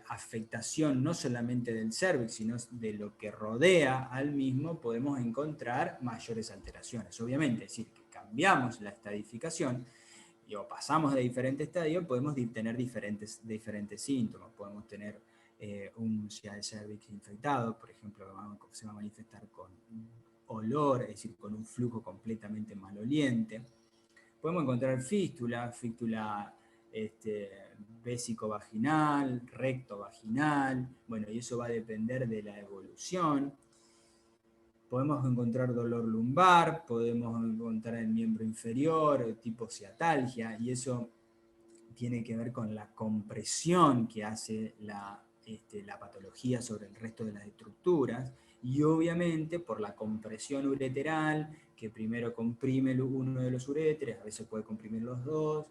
afectación no solamente del cervix, sino de lo que rodea al mismo, podemos encontrar mayores alteraciones. Obviamente, es decir, que cambiamos la estadificación o pasamos de diferentes estadios, podemos tener diferentes síntomas. Podemos tener un CA de cervix infectado, por ejemplo, se va a manifestar con olor, es decir, con un flujo completamente maloliente. Podemos encontrar fístula vésico-vaginal, recto-vaginal, bueno, y eso va a depender de la evolución. Podemos encontrar dolor lumbar, podemos encontrar el miembro inferior, tipo ciatalgia, y eso tiene que ver con la compresión que hace la patología sobre el resto de las estructuras, y obviamente por la compresión ureteral, que primero comprime uno de los uréteres, a veces puede comprimir los dos,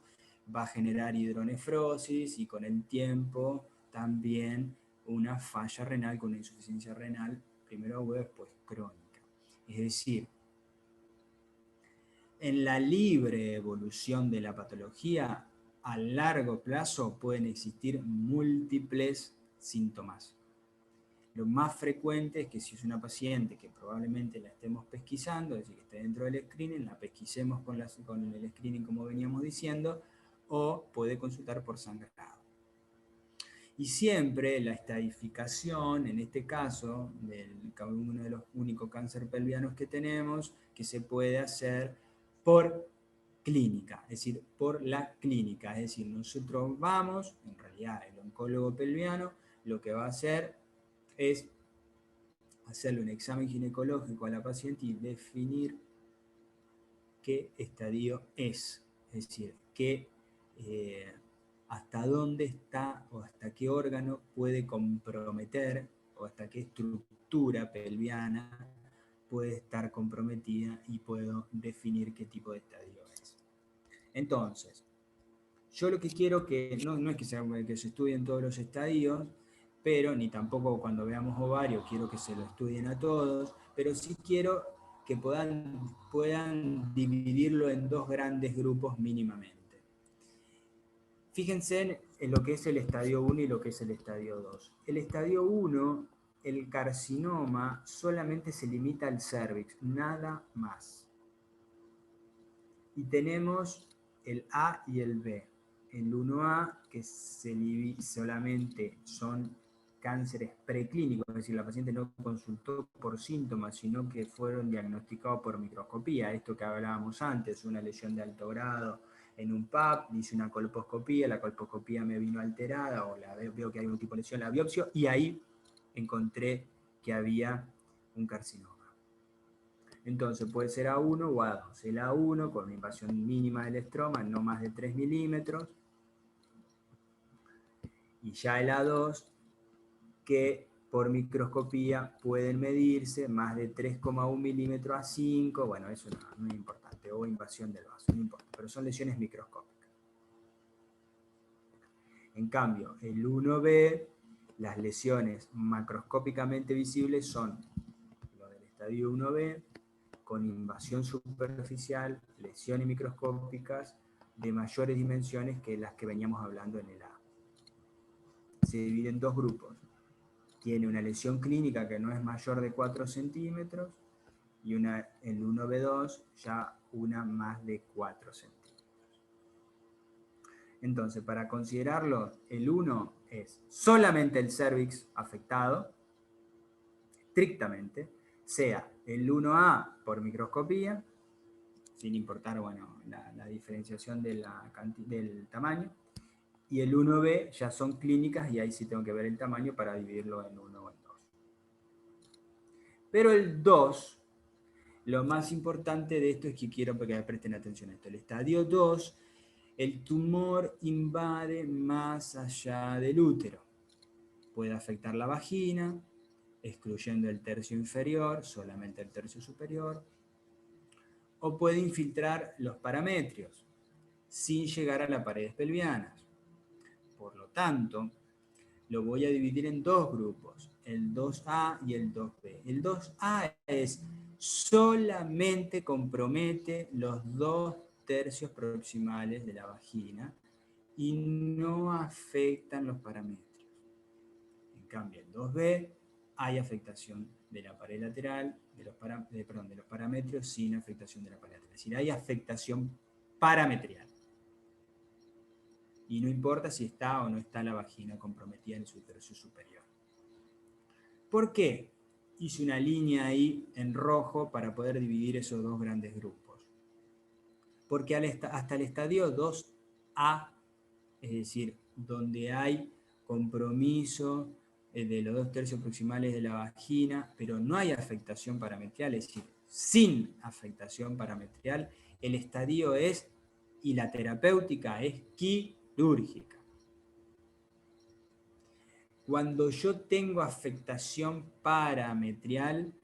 va a generar hidronefrosis y con el tiempo también una falla renal con una insuficiencia renal, primero aguda, después crónica. Es decir, en la libre evolución de la patología, a largo plazo pueden existir múltiples síntomas. Lo más frecuente es que si es una paciente que probablemente la estemos pesquisando, es decir, que esté dentro del screening, la pesquisemos con el screening como veníamos diciendo, o puede consultar por sangrado. Y siempre la estadificación, en este caso, uno de los únicos cáncer pelvianos que tenemos, que se puede hacer por clínica, es decir, por la clínica. Es decir, nosotros vamos, en realidad el oncólogo pelviano lo que va a hacer es hacerle un examen ginecológico a la paciente y definir qué estadio es decir, hasta dónde está o hasta qué órgano puede comprometer o hasta qué estructura pelviana puede estar comprometida y puedo definir qué tipo de estadio es. Entonces, yo lo que quiero que no es que se estudien todos los estadios, pero ni tampoco cuando veamos ovario quiero que se lo estudien a todos, pero sí quiero que puedan dividirlo en dos grandes grupos mínimamente. Fíjense en lo que es el estadio 1 y lo que es el estadio 2. El estadio 1, el carcinoma, solamente se limita al cervix, nada más. Y tenemos el A y el B. El 1A, que solamente son cánceres preclínicos, es decir, la paciente no consultó por síntomas, sino que fueron diagnosticados por microscopía, esto que hablábamos antes, una lesión de alto grado en un PAP, hice una colposcopía, la colposcopía me vino alterada, o veo que hay un tipo de lesión, la biopsia, y ahí encontré que había un carcinoma. Entonces puede ser A1 o A2. El A1 con una invasión mínima del estroma, no más de 3 milímetros, y ya el A2 que por microscopía pueden medirse más de 3,1 milímetros a 5, bueno, eso no es importante, o invasión del vaso, no importa, pero son lesiones microscópicas. En cambio, el 1B, las lesiones macroscópicamente visibles son lo del estadio 1B, con invasión superficial, lesiones microscópicas de mayores dimensiones que las que veníamos hablando en el A. Se divide en dos grupos. Tiene una lesión clínica que no es mayor de 4 centímetros y el 1B2 ya una más de 4 centímetros. Entonces, para considerarlo, el 1 es solamente el cervix afectado, estrictamente, sea el 1A por microscopía, sin importar, bueno, la diferenciación de del tamaño, y el 1B ya son clínicas y ahí sí tengo que ver el tamaño para dividirlo en 1 o en 2. Pero el 2, lo más importante de esto es que quiero que presten atención a esto. El estadio 2, el tumor invade más allá del útero. Puede afectar la vagina, excluyendo el tercio inferior, solamente el tercio superior, o puede infiltrar los parametrios, sin llegar a las paredes pelvianas. Por lo tanto, lo voy a dividir en dos grupos, el 2A y el 2B. El 2A solamente compromete los 2/3 proximales de la vagina y no afectan los parametrios. En cambio, el 2B hay afectación de la pared lateral, de los parametrios sin afectación de la pared lateral. Es decir, hay afectación parametrial. Y no importa si está o no está la vagina comprometida en su tercio superior. ¿Por qué hice una línea ahí en rojo para poder dividir esos dos grandes grupos? Porque hasta el estadio 2A, es decir, donde hay compromiso de los 2/3 proximales de la vagina, pero no hay afectación parametrial, es decir, sin afectación parametrial, el estadio es, y la terapéutica es quirúrgica. Cuando yo tengo afectación parametrial,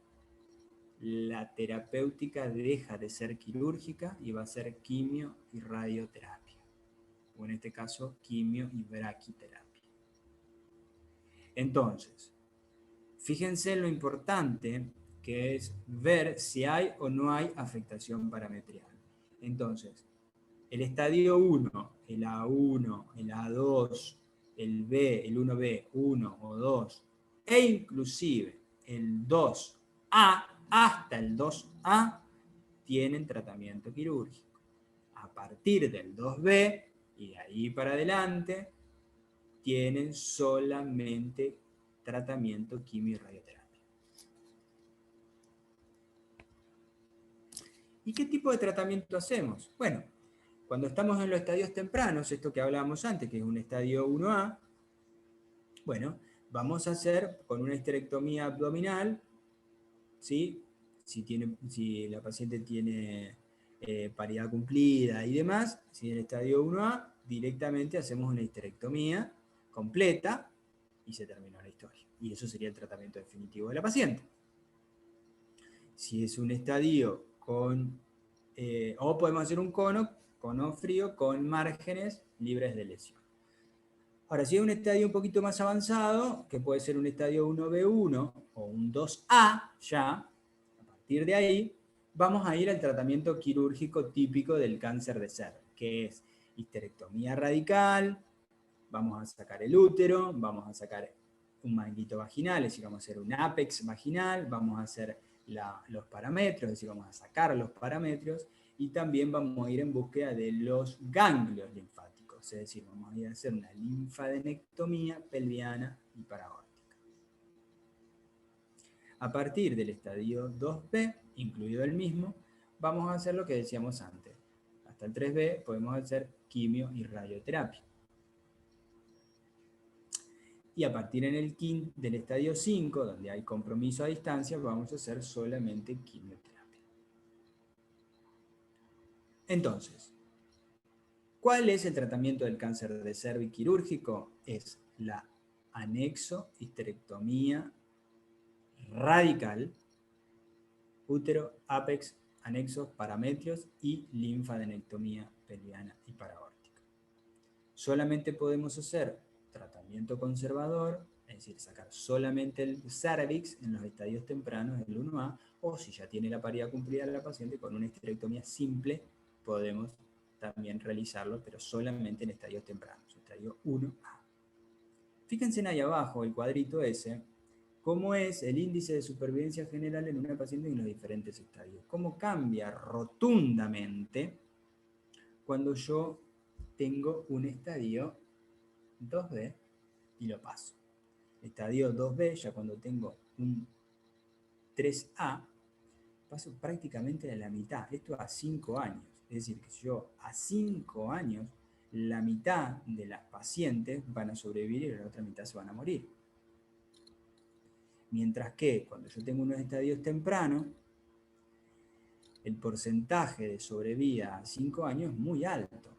la terapéutica deja de ser quirúrgica y va a ser quimio y radioterapia. O en este caso, quimio y braquiterapia. Entonces, fíjense en lo importante que es ver si hay o no hay afectación parametrial. Entonces, el estadio 1, el A1, el A2, el B, el 1B, 1 o 2, e inclusive el 2A, hasta el 2A, tienen tratamiento quirúrgico. A partir del 2B y de ahí para adelante, tienen solamente tratamiento quimio y radioterapia. ¿Y qué tipo de tratamiento hacemos? Bueno, cuando estamos en los estadios tempranos, esto que hablábamos antes, que es un estadio 1A, bueno, vamos a hacer con una histerectomía abdominal, ¿sí? Si la paciente tiene paridad cumplida y demás, si en el estadio 1A, directamente hacemos una histerectomía completa y se terminó la historia. Y eso sería el tratamiento definitivo de la paciente. Si es un estadio con... o podemos hacer un cono frío con márgenes libres de lesión. Ahora, si es un estadio un poquito más avanzado, que puede ser un estadio 1B1 o un 2A ya, a partir de ahí, vamos a ir al tratamiento quirúrgico típico del cáncer de cervix, que es histerectomía radical, vamos a sacar el útero, vamos a sacar un manguito vaginal, es decir, vamos a hacer un ápex vaginal, vamos a hacer los parametrios, es decir, vamos a sacar los parametrios, y también vamos a ir en búsqueda de los ganglios linfáticos, es decir, vamos a ir a hacer una linfadenectomía pelviana y paraórtica. A partir del estadio 2B, incluido el mismo, vamos a hacer lo que decíamos antes. Hasta el 3B podemos hacer quimio y radioterapia. Y a partir del estadio 5, donde hay compromiso a distancia, vamos a hacer solamente quimioterapia. Entonces, ¿cuál es el tratamiento del cáncer de cervix quirúrgico? Es la anexo-histerectomía radical, útero, ápex, anexos, parametrios y linfadenectomía pelviana y paraórtica. solamente podemos hacer tratamiento conservador, es decir, sacar solamente el cervix en los estadios tempranos, el 1A, o si ya tiene la paridad cumplida la paciente, con una histerectomía simple podemos también realizarlo, pero solamente en estadios tempranos, estadio 1A. Fíjense ahí abajo, el cuadrito ese, cómo es el índice de supervivencia general en una paciente en los diferentes estadios. Cómo cambia rotundamente cuando yo tengo un estadio 2B y lo paso. Estadio 2B, ya cuando tengo un 3A, paso prácticamente a la mitad. Esto a 5 años. Es decir, que yo a 5 años, la mitad de las pacientes van a sobrevivir y la otra mitad se van a morir. Mientras que cuando yo tengo unos estadios tempranos, el porcentaje de sobrevida a 5 años es muy alto.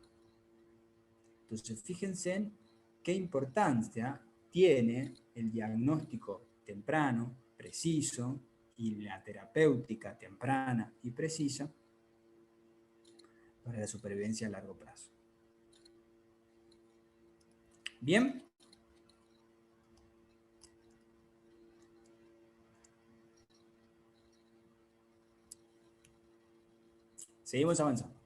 Entonces, fíjense en qué importancia tiene el diagnóstico temprano, preciso, y la terapéutica temprana y precisa para la supervivencia a largo plazo. ¿Bien? Seguimos avanzando.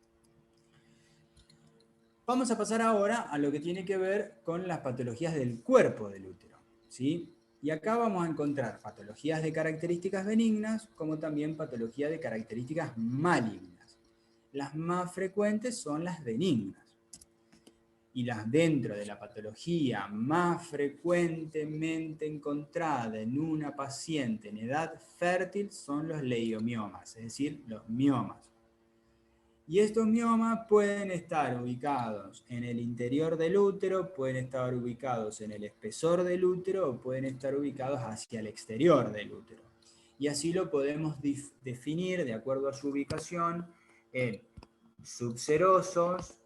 Vamos a pasar ahora a lo que tiene que ver con las patologías del cuerpo del útero, ¿sí? Y acá vamos a encontrar patologías de características benignas, como también patologías de características malignas. Las más frecuentes son las benignas. Y las dentro de la patología más frecuentemente encontrada en una paciente en edad fértil son los leiomiomas, es decir, los miomas. Y estos miomas pueden estar ubicados en el interior del útero, pueden estar ubicados en el espesor del útero o pueden estar ubicados hacia el exterior del útero. Y así lo podemos definir de acuerdo a su ubicación en subserosos,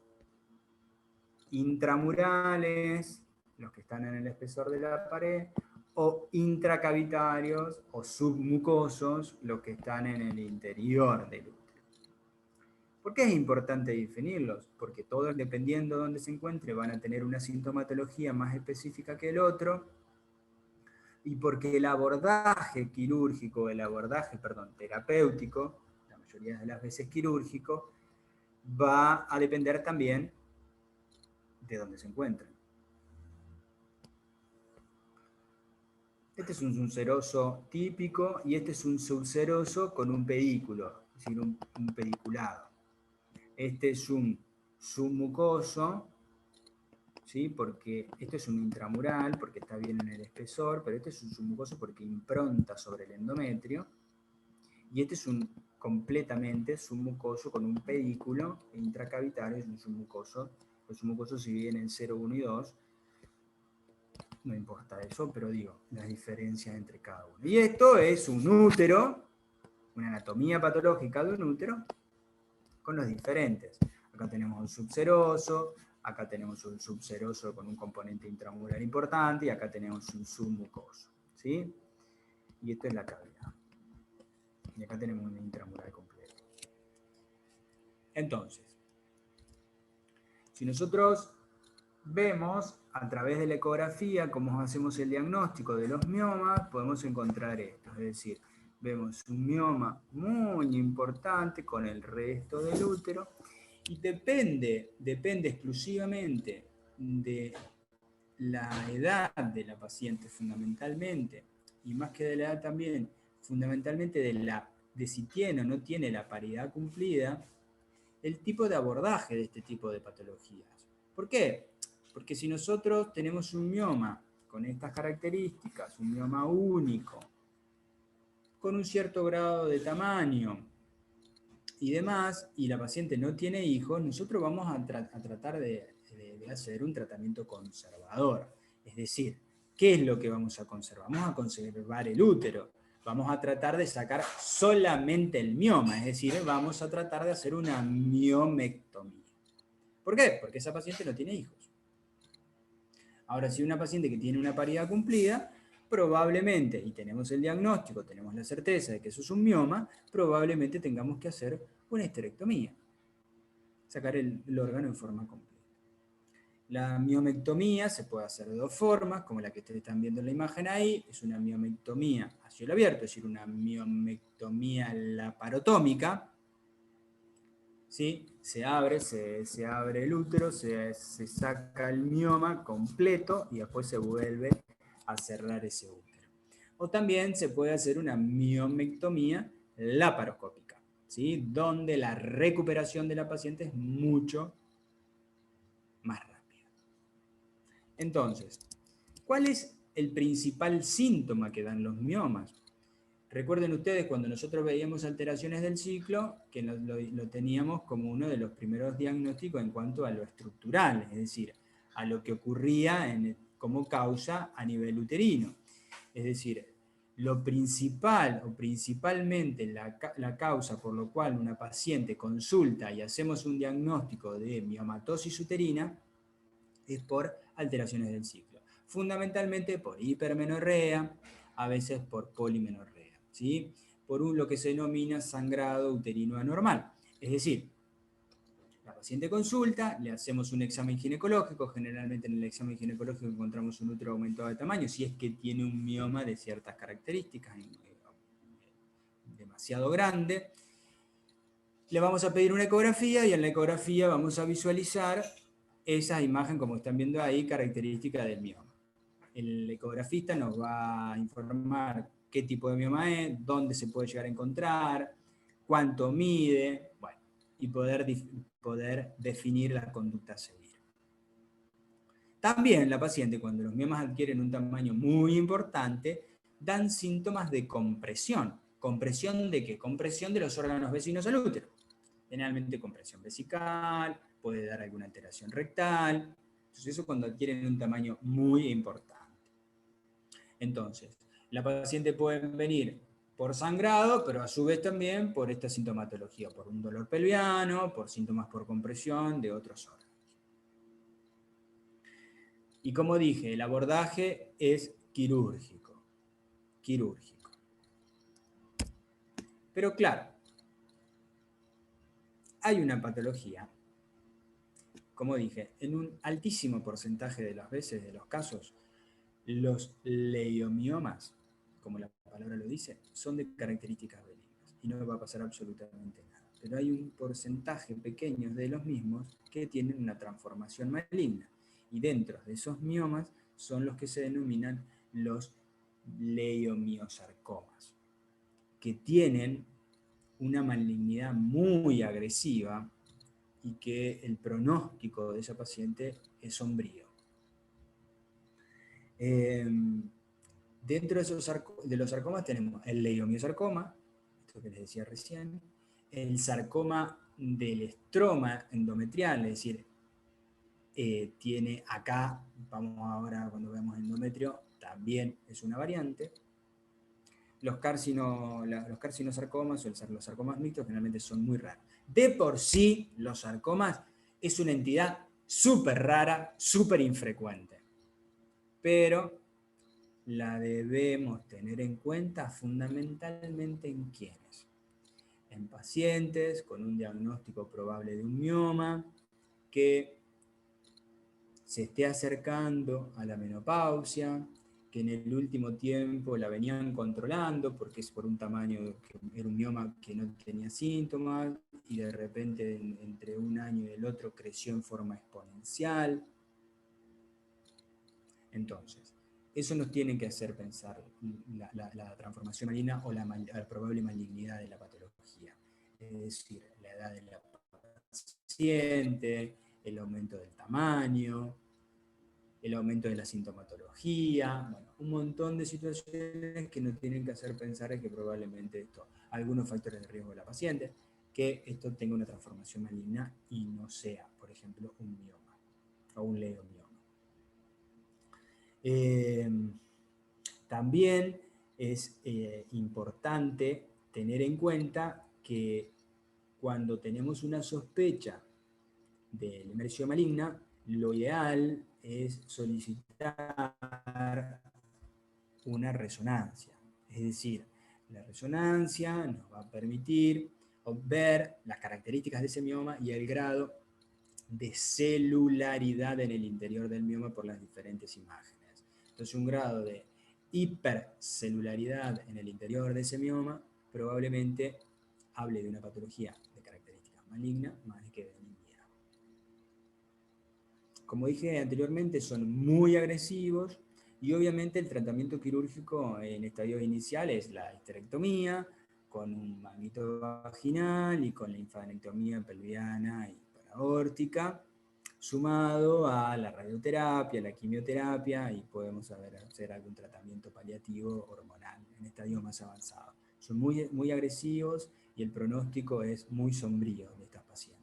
intramurales, los que están en el espesor de la pared, o intracavitarios o submucosos, los que están en el interior del útero. ¿Por qué es importante definirlos? Porque todos, dependiendo de dónde se encuentre, van a tener una sintomatología más específica que el otro, y porque el abordaje quirúrgico, terapéutico, la mayoría de las veces quirúrgico, va a depender también de dónde se encuentren. Este es un subseroso típico y este es un subseroso con un pedículo, es decir, un pediculado. Este es un submucoso, ¿sí? Porque este es un intramural, porque está bien en el espesor, pero este es un submucoso porque impronta sobre el endometrio. Y este es un completamente submucoso con un pedículo intracavitario, es un submucoso. Los submucosos se dividen en 0, 1 y 2. No importa eso, pero digo, las diferencias entre cada uno. Y esto es un útero, una anatomía patológica de un útero, con los diferentes. Acá tenemos un subseroso, acá tenemos un subseroso con un componente intramural importante, y acá tenemos un submucoso, ¿sí? Y esto es la cavidad. Y acá tenemos un intramural completo. Entonces, si nosotros vemos a través de la ecografía cómo hacemos el diagnóstico de los miomas, podemos encontrar esto, es decir, vemos un mioma muy importante con el resto del útero y depende exclusivamente de la edad de la paciente fundamentalmente, y más que de la edad también, fundamentalmente de si tiene o no tiene la paridad cumplida, el tipo de abordaje de este tipo de patologías. ¿Por qué? Porque si nosotros tenemos un mioma con estas características, un mioma único, con un cierto grado de tamaño y demás, y la paciente no tiene hijos, nosotros vamos a tratar de hacer un tratamiento conservador. Es decir, ¿qué es lo que vamos a conservar? Vamos a conservar el útero. Vamos a tratar de sacar solamente el mioma, es decir, vamos a tratar de hacer una miomectomía. ¿Por qué? Porque esa paciente no tiene hijos. Ahora, si una paciente que tiene una paridad cumplida, probablemente, y tenemos el diagnóstico, tenemos la certeza de que eso es un mioma, probablemente tengamos que hacer una histerectomía, sacar el órgano en forma completa. La miomectomía se puede hacer de dos formas, como la que ustedes están viendo en la imagen ahí. Es una miomectomía a cielo abierto, es decir, una miomectomía laparotómica. ¿Sí? Se abre el útero, se saca el mioma completo y después se vuelve a cerrar ese útero. O también se puede hacer una miomectomía laparoscópica, ¿sí? Donde la recuperación de la paciente es mucho más rápida. Entonces, ¿cuál es el principal síntoma que dan los miomas? Recuerden ustedes cuando nosotros veíamos alteraciones del ciclo, que lo teníamos como uno de los primeros diagnósticos en cuanto a lo estructural, es decir, a lo que ocurría como causa a nivel uterino. Es decir, lo principal o principalmente la causa por lo cual una paciente consulta y hacemos un diagnóstico de miomatosis uterina es por alteraciones del ciclo. Fundamentalmente por hipermenorrea, a veces por polimenorrea, ¿sí? Por lo que se denomina sangrado uterino anormal. Es decir, la paciente consulta, le hacemos un examen ginecológico, generalmente en el examen ginecológico encontramos un útero aumentado de tamaño, si es que tiene un mioma de ciertas características, demasiado grande. Le vamos a pedir una ecografía y en la ecografía vamos a visualizar esa imagen, como están viendo ahí, característica del mioma. El ecografista nos va a informar qué tipo de mioma es, dónde se puede llegar a encontrar, cuánto mide, bueno, y poder definir la conducta a seguir. También la paciente, cuando los miomas adquieren un tamaño muy importante, dan síntomas de compresión. ¿Compresión de qué? Compresión de los órganos vecinos al útero. Generalmente compresión vesical, puede dar alguna alteración rectal. Entonces eso cuando adquieren un tamaño muy importante. Entonces, la paciente puede venir por sangrado, pero a su vez también por esta sintomatología, por un dolor pelviano, por síntomas por compresión de otros órganos. Y como dije, el abordaje es quirúrgico. Quirúrgico. Pero claro, hay una patología, como dije, en un altísimo porcentaje de las veces, de los casos, los leiomiomas, como la palabra lo dice, son de características benignas y no va a pasar absolutamente nada. Pero hay un porcentaje pequeño de los mismos que tienen una transformación maligna. Y dentro de esos miomas son los que se denominan los leiomiosarcomas, que tienen una malignidad muy agresiva y que el pronóstico de esa paciente es sombrío. Dentro de los sarcomas tenemos el leiomiosarcoma, esto que les decía recién, el sarcoma del estroma endometrial, es decir, tiene acá, vamos ahora cuando veamos endometrio, también es una variante. Los carcinosarcomas o los sarcomas mixtos generalmente son muy raros. De por sí, los sarcomas es una entidad súper rara, súper infrecuente. Pero la debemos tener en cuenta fundamentalmente en quiénes. En pacientes con un diagnóstico probable de un mioma, que se esté acercando a la menopausia, que en el último tiempo la venían controlando porque es por un tamaño, que era un mioma que no tenía síntomas y de repente entre un año y el otro creció en forma exponencial. Entonces, eso nos tiene que hacer pensar la transformación maligna o la probable malignidad de la patología. Es decir, la edad de la paciente, el aumento del tamaño, el aumento de la sintomatología, bueno, un montón de situaciones que nos tienen que hacer pensar que probablemente algunos factores de riesgo de la paciente, que esto tenga una transformación maligna y no sea, por ejemplo, un mioma o un leiomioma. También es importante tener en cuenta que cuando tenemos una sospecha de la inmersión maligna, lo ideal es solicitar una resonancia. Es decir, la resonancia nos va a permitir ver las características de ese mioma y el grado de celularidad en el interior del mioma por las diferentes imágenes. Entonces, un grado de hipercelularidad en el interior de ese mioma probablemente hable de una patología de características malignas más que benigna. Como dije anteriormente, son muy agresivos y obviamente el tratamiento quirúrgico en estadios iniciales es la histerectomía, con un magnito vaginal y con la linfadenectomía pelviana y paraórtica, sumado a la radioterapia, la quimioterapia y podemos hacer algún tratamiento paliativo hormonal en estadios más avanzados. Son muy agresivos y el pronóstico es muy sombrío de estas pacientes.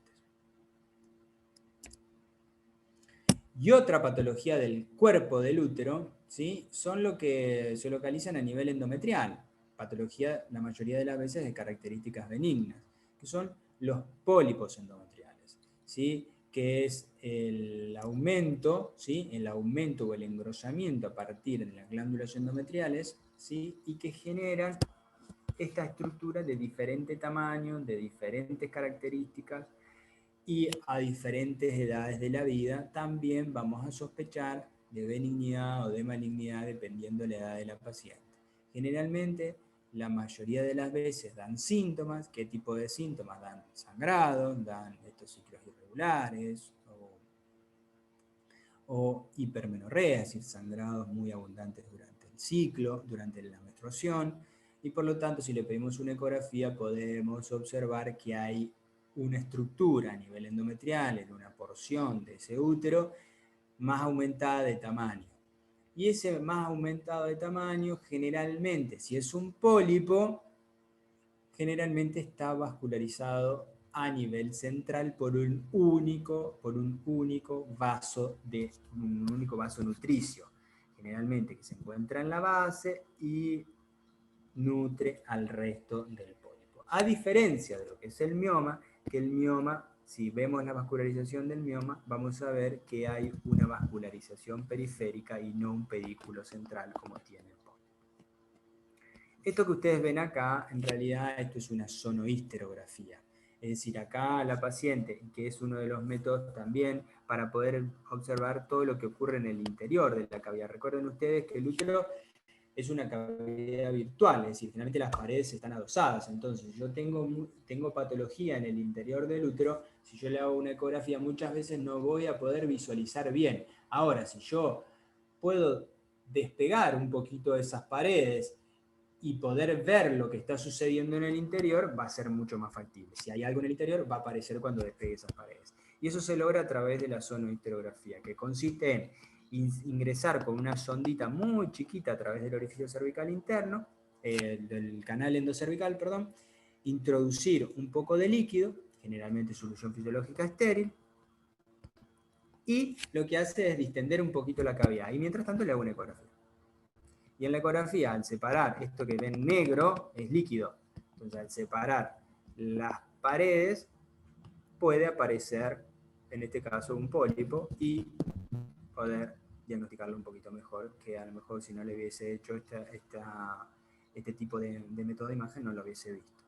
Y otra patología del cuerpo del útero, ¿sí? Son lo que se localizan a nivel endometrial. Patología, la mayoría de las veces, de características benignas, que son los pólipos endometriales, ¿sí? Que es el aumento, ¿sí? El aumento o el engrosamiento a partir de las glándulas endometriales, ¿sí? Y que generan esta estructura de diferente tamaño, de diferentes características, y a diferentes edades de la vida también vamos a sospechar de benignidad o de malignidad dependiendo de la edad de la paciente. Generalmente, la mayoría de las veces dan síntomas. ¿Qué tipo de síntomas? Dan sangrados, dan estos ciclos irregulares o hipermenorrea, es decir, sangrados muy abundantes durante el ciclo, durante la menstruación, y por lo tanto, si le pedimos una ecografía, podemos observar que hay una estructura a nivel endometrial en una porción de ese útero más aumentada de tamaño. Y ese más aumentado de tamaño, generalmente, si es un pólipo, generalmente está vascularizado a nivel central por un único vaso nutricio, generalmente que se encuentra en la base y nutre al resto del pólipo. A diferencia de lo que es el mioma, que el mioma, si vemos la vascularización del mioma, vamos a ver que hay una vascularización periférica y no un pedículo central como tiene el pólipo. Esto que ustedes ven acá, en realidad esto es una sonohisterografía. Es decir, acá la paciente, que es uno de los métodos también para poder observar todo lo que ocurre en el interior de la cavidad. Recuerden ustedes que el útero es una cavidad virtual, es decir, generalmente las paredes están adosadas. Entonces, yo tengo patología en el interior del útero. Si yo le hago una ecografía, muchas veces no voy a poder visualizar bien. Ahora, si yo puedo despegar un poquito esas paredes y poder ver lo que está sucediendo en el interior, va a ser mucho más factible. Si hay algo en el interior, va a aparecer cuando despegue esas paredes. Y eso se logra a través de la sonohisterografía, que consiste en ingresar con una sondita muy chiquita a través del orificio cervical interno, del canal endocervical, perdón, introducir un poco de líquido, generalmente solución fisiológica estéril, y lo que hace es distender un poquito la cavidad. Y mientras tanto le hago una ecografía. Y en la ecografía, al separar esto que ven negro, es líquido. Entonces, al separar las paredes, puede aparecer, en este caso, un pólipo y poder diagnosticarlo un poquito mejor, que a lo mejor si no le hubiese hecho este tipo de método de imagen, no lo hubiese visto.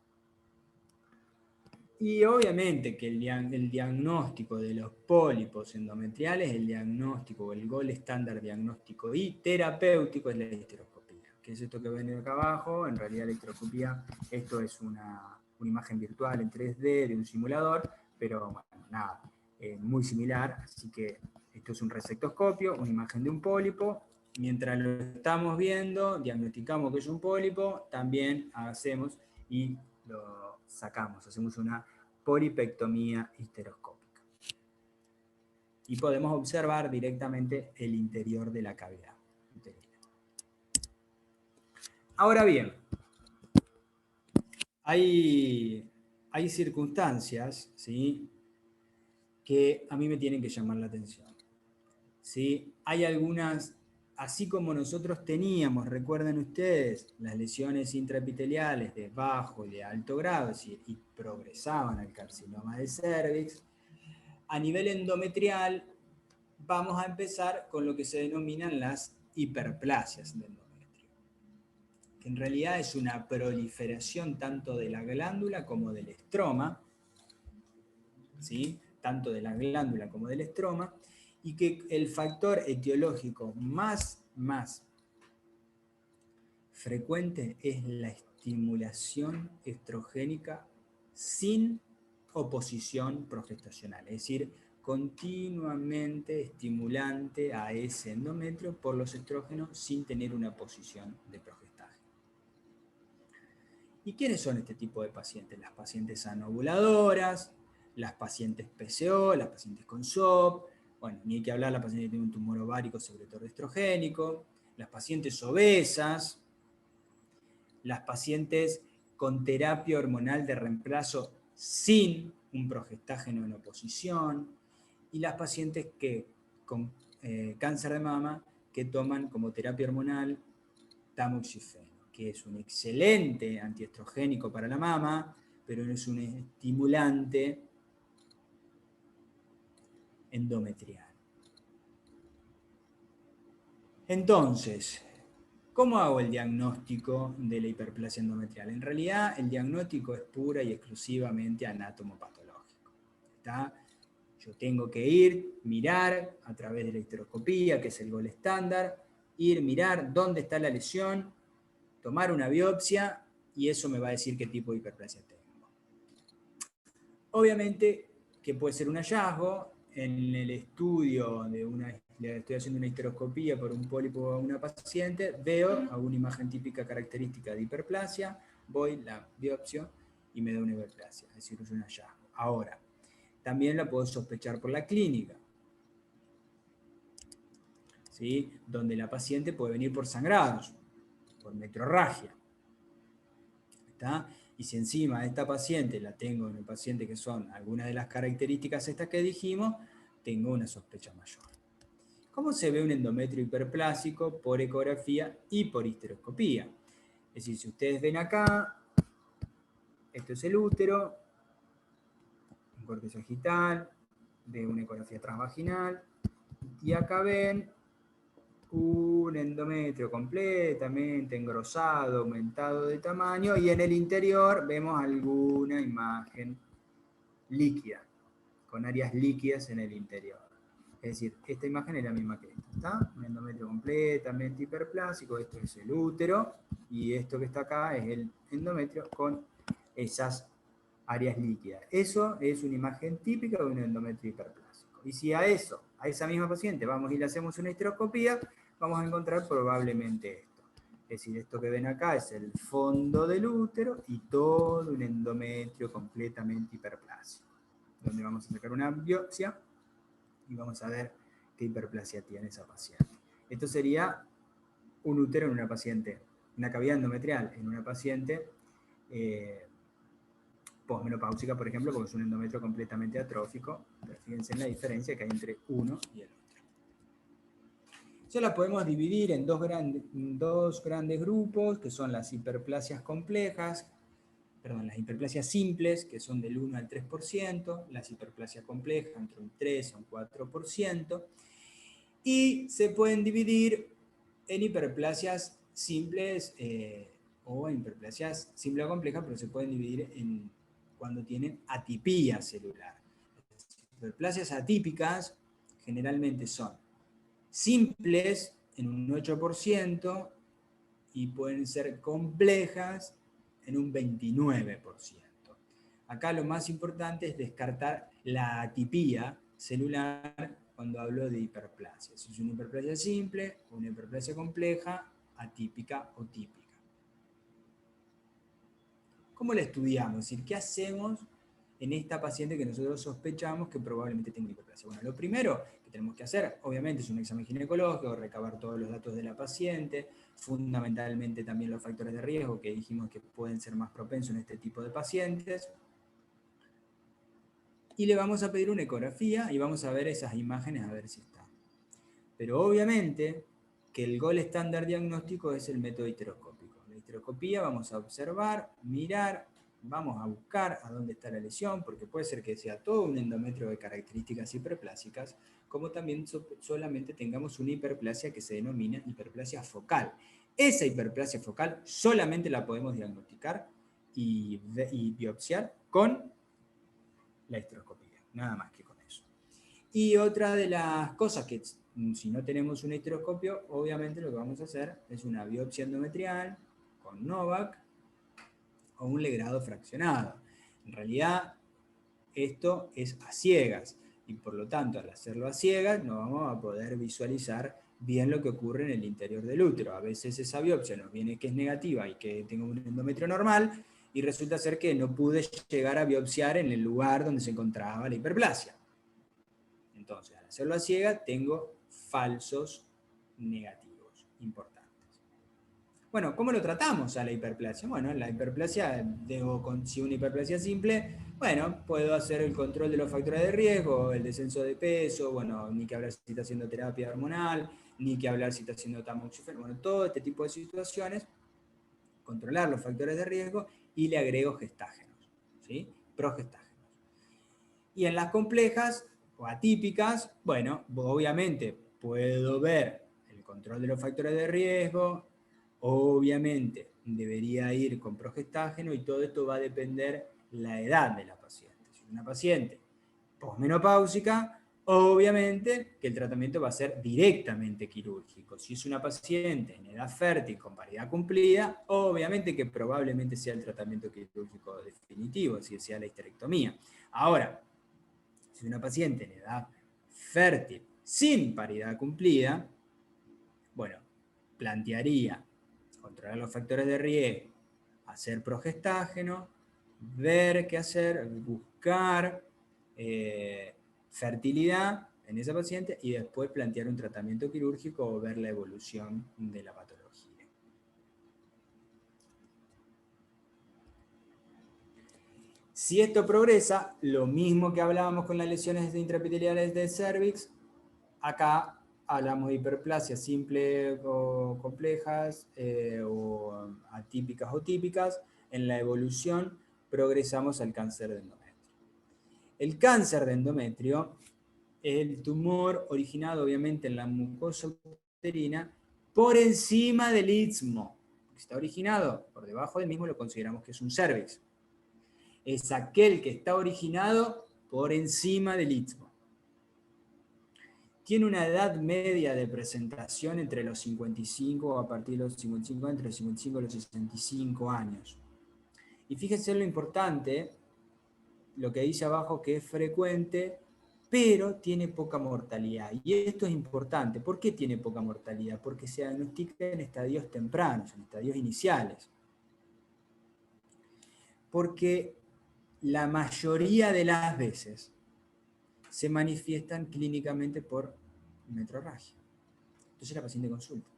Y obviamente que el diagnóstico de los pólipos endometriales, el diagnóstico o el gold estándar diagnóstico y terapéutico es la histeroscopía. ¿Qué es esto que ven acá abajo? En realidad la histeroscopía, esto es una imagen virtual en 3D de un simulador, pero bueno, nada, muy similar, así que esto es un resectoscopio, una imagen de un pólipo. Mientras lo estamos viendo, diagnosticamos que es un pólipo, también hacemos y lo sacamos, hacemos una polipectomía histeroscópica. Y podemos observar directamente el interior de la cavidad uterina. Ahora bien, hay circunstancias, ¿sí?, que a mí me tienen que llamar la atención. ¿Sí? Hay algunas, así como nosotros teníamos, recuerden ustedes, las lesiones intraepiteliales de bajo y de alto grado, es decir, y progresaban al carcinoma de cervix, a nivel endometrial vamos a empezar con lo que se denominan las hiperplasias de endometrio, que en realidad es una proliferación tanto de la glándula como del estroma, ¿sí?, tanto de la glándula como del estroma, y que el factor etiológico más frecuente es la estimulación estrogénica sin oposición progestacional, es decir, continuamente estimulante a ese endometrio por los estrógenos sin tener una posición de progestaje. ¿Y quiénes son este tipo de pacientes? Las pacientes anovuladoras, las pacientes PCO, las pacientes con SOP, bueno, ni hay que hablar, la paciente que tiene un tumor ovárico secretor de estrogénico, las pacientes obesas, las pacientes con terapia hormonal de reemplazo sin un progestágeno en oposición, y las pacientes con cáncer de mama que toman como terapia hormonal tamoxifeno, que es un excelente antiestrogénico para la mama, pero no es un estimulante endometrial. Entonces, ¿cómo hago el diagnóstico de la hiperplasia endometrial? En realidad, el diagnóstico es pura y exclusivamente anatomopatológico. ¿Está? Yo tengo que ir, mirar a través de la histeroscopía, que es el gol estándar, mirar dónde está la lesión, tomar una biopsia, y eso me va a decir qué tipo de hiperplasia tengo. Obviamente que puede ser un hallazgo. En el estudio le estoy haciendo una histeroscopía por un pólipo a una paciente, veo alguna imagen típica característica de hiperplasia, voy, la biopsio y me da una hiperplasia, es decir, es un hallazgo. Ahora, también la puedo sospechar por la clínica, ¿sí? Donde la paciente puede venir por sangrados, por metrorragia. ¿Está? Y si encima de esta paciente la tengo en el paciente que son algunas de las características estas que dijimos, tengo una sospecha mayor. ¿Cómo se ve un endometrio hiperplásico? Por ecografía y por histeroscopía. Es decir, si ustedes ven acá, esto es el útero, un corte sagital, de una ecografía transvaginal, y acá ven un endometrio completamente engrosado, aumentado de tamaño, y en el interior vemos alguna imagen líquida, con áreas líquidas en el interior. Es decir, esta imagen es la misma que esta, ¿está? Un endometrio completamente hiperplásico, esto es el útero, y esto que está acá es el endometrio con esas áreas líquidas. Eso es una imagen típica de un endometrio hiperplásico. Y si a esa misma paciente vamos y le hacemos una histeroscopía, vamos a encontrar probablemente esto. Es decir, esto que ven acá es el fondo del útero y todo un endometrio completamente hiperplásico, donde vamos a sacar una biopsia y vamos a ver qué hiperplasia tiene esa paciente. Esto sería un útero en una paciente, una cavidad endometrial en una paciente posmenopáusica, por ejemplo, porque es un endometrio completamente atrófico. Pero fíjense en la diferencia que hay entre uno y el otro. Ya la podemos dividir en dos grandes grupos, que son las hiperplasias complejas, las hiperplasias simples, que son del 1 al 3%, las hiperplasias complejas entre un 3 y un 4%, y se pueden dividir en hiperplasias simples o en hiperplasias simples o complejas, pero se pueden dividir cuando tienen atipía celular. Las hiperplasias atípicas generalmente son simples en un 8% y pueden ser complejas en un 29%. Acá lo más importante es descartar la atipía celular cuando hablo de hiperplasia. Si es una hiperplasia simple o una hiperplasia compleja, atípica o típica. ¿Cómo la estudiamos? Es decir, ¿qué hacemos en esta paciente que nosotros sospechamos que probablemente tenga hiperplasia? Bueno, lo primero que tenemos que hacer, obviamente, es un examen ginecológico, recabar todos los datos de la paciente, fundamentalmente también los factores de riesgo que dijimos que pueden ser más propensos en este tipo de pacientes. Y le vamos a pedir una ecografía y vamos a ver esas imágenes a ver si están. Pero obviamente que el gol estándar diagnóstico es el método histeroscópico. La histeroscopía vamos a observar, mirar, vamos a buscar a dónde está la lesión, porque puede ser que sea todo un endometrio de características hiperplásicas, como también solamente tengamos una hiperplasia que se denomina hiperplasia focal. Esa hiperplasia focal solamente la podemos diagnosticar y biopsiar con la histeroscopía, nada más que con Y otra de las cosas que, si no tenemos un histeroscopio, obviamente lo que vamos a hacer es una biopsia endometrial con Novak o un legrado fraccionado. En realidad, esto es a ciegas, y por lo tanto, al hacerlo a ciegas, no vamos a poder visualizar bien lo que ocurre en el interior del útero. A veces esa biopsia nos viene que es negativa y que tengo un endometrio normal, y resulta ser que no pude llegar a biopsiar en el lugar donde se encontraba la hiperplasia. Entonces, al hacerlo a ciegas, tengo falsos negativos importantes. Bueno, ¿cómo lo tratamos a la hiperplasia? Bueno, la hiperplasia, si una hiperplasia simple, bueno, puedo hacer el control de los factores de riesgo, el descenso de peso, bueno, ni que hablar si está haciendo terapia hormonal, ni que hablar si está haciendo tamoxifeno, bueno, todo este tipo de situaciones, controlar los factores de riesgo y le agrego gestágenos, ¿sí? Progestágenos. Y en las complejas o atípicas, bueno, obviamente puedo ver el control de los factores de riesgo, obviamente debería ir con progestágeno, y todo esto va a depender la edad de la paciente. Si es una paciente posmenopáusica, obviamente que el tratamiento va a ser directamente quirúrgico. Si es una paciente en edad fértil con paridad cumplida, obviamente que probablemente sea el tratamiento quirúrgico definitivo, es decir, sea la histerectomía. Ahora, si es una paciente en edad fértil sin paridad cumplida, bueno, plantearía controlar los factores de riesgo, hacer progestágeno, ver qué hacer, buscar fertilidad en esa paciente y después plantear un tratamiento quirúrgico o ver la evolución de la patología. Si esto progresa, lo mismo que hablábamos con las lesiones intraepiteliales del cervix, acá hablamos de hiperplasia simple o complejas, o atípicas o típicas. En la evolución progresamos al cáncer de endometrio. El cáncer de endometrio es el tumor originado obviamente en la mucosa uterina por encima del istmo. Si está originado por debajo del mismo, lo consideramos que es un cervix. Es aquel que está originado por encima del istmo. Tiene una edad media de presentación entre los 55, a partir de los 55, entre los 55 y los 65 años. Y fíjense lo importante, lo que dice abajo, que es frecuente, pero tiene poca mortalidad. Y esto es importante. ¿Por qué tiene poca mortalidad? Porque se diagnostica en estadios tempranos, en estadios iniciales. Porque la mayoría de las veces se manifiestan clínicamente por metrorragia. Entonces la paciente consulta.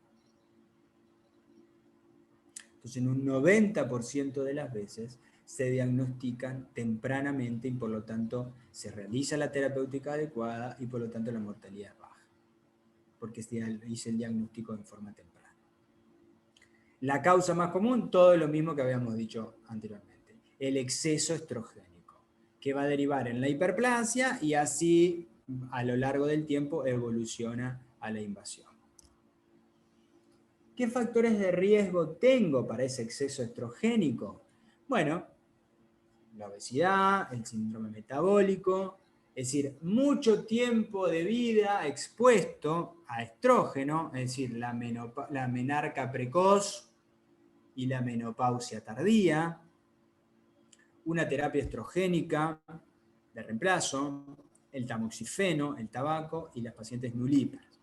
Entonces en un 90% de las veces se diagnostican tempranamente y por lo tanto se realiza la terapéutica adecuada y por lo tanto la mortalidad es baja, porque se hizo el diagnóstico en forma temprana. La causa más común, todo lo mismo que habíamos dicho anteriormente, el exceso estrogénico, que va a derivar en la hiperplasia y así a lo largo del tiempo evoluciona a la invasión. ¿Qué factores de riesgo tengo para ese exceso estrogénico? Bueno, la obesidad, el síndrome metabólico, es decir, mucho tiempo de vida expuesto a estrógeno, es decir, la menarca precoz y la menopausia tardía, una terapia estrogénica de reemplazo, el tamoxifeno, el tabaco y las pacientes nulíparas.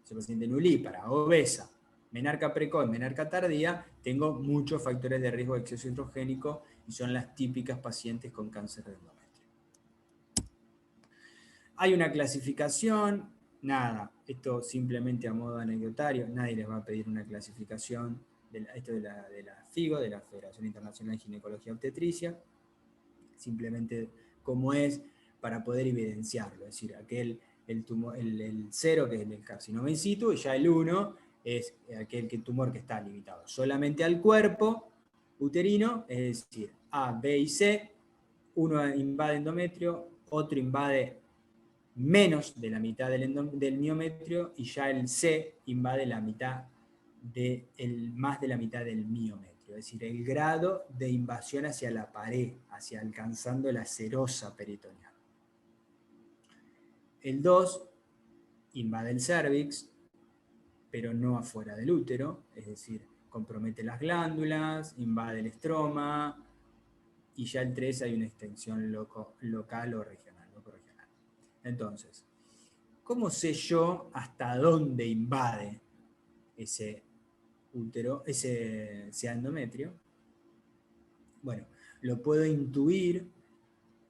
Si paciente nulípara, obesa, menarca precoz, menarca tardía, tengo muchos factores de riesgo de exceso estrogénico y son las típicas pacientes con cáncer de endometrio. Hay una clasificación, nada, esto simplemente a modo anecdotario, nadie les va a pedir una clasificación, esto de la FIGO, de la Federación Internacional de Ginecología y Obstetricia, simplemente como es para poder evidenciarlo, es decir, el 0 que es el carcinoma in situ, y ya el 1 es aquel tumor que está limitado solamente al cuerpo uterino, es decir, A, B y C, uno invade endometrio, otro invade menos de la mitad del miometrio, y ya el C invade la mitad más de la mitad del miometrio, es decir, el grado de invasión hacia la pared, hacia alcanzando la serosa peritoneal. El 2 invade el cérvix, pero no afuera del útero, es decir, compromete las glándulas, invade el estroma, y ya el 3 hay una extensión local o regional, loco-regional. Entonces, ¿cómo sé yo hasta dónde invade ese útero, ese endometrio? Bueno, lo puedo intuir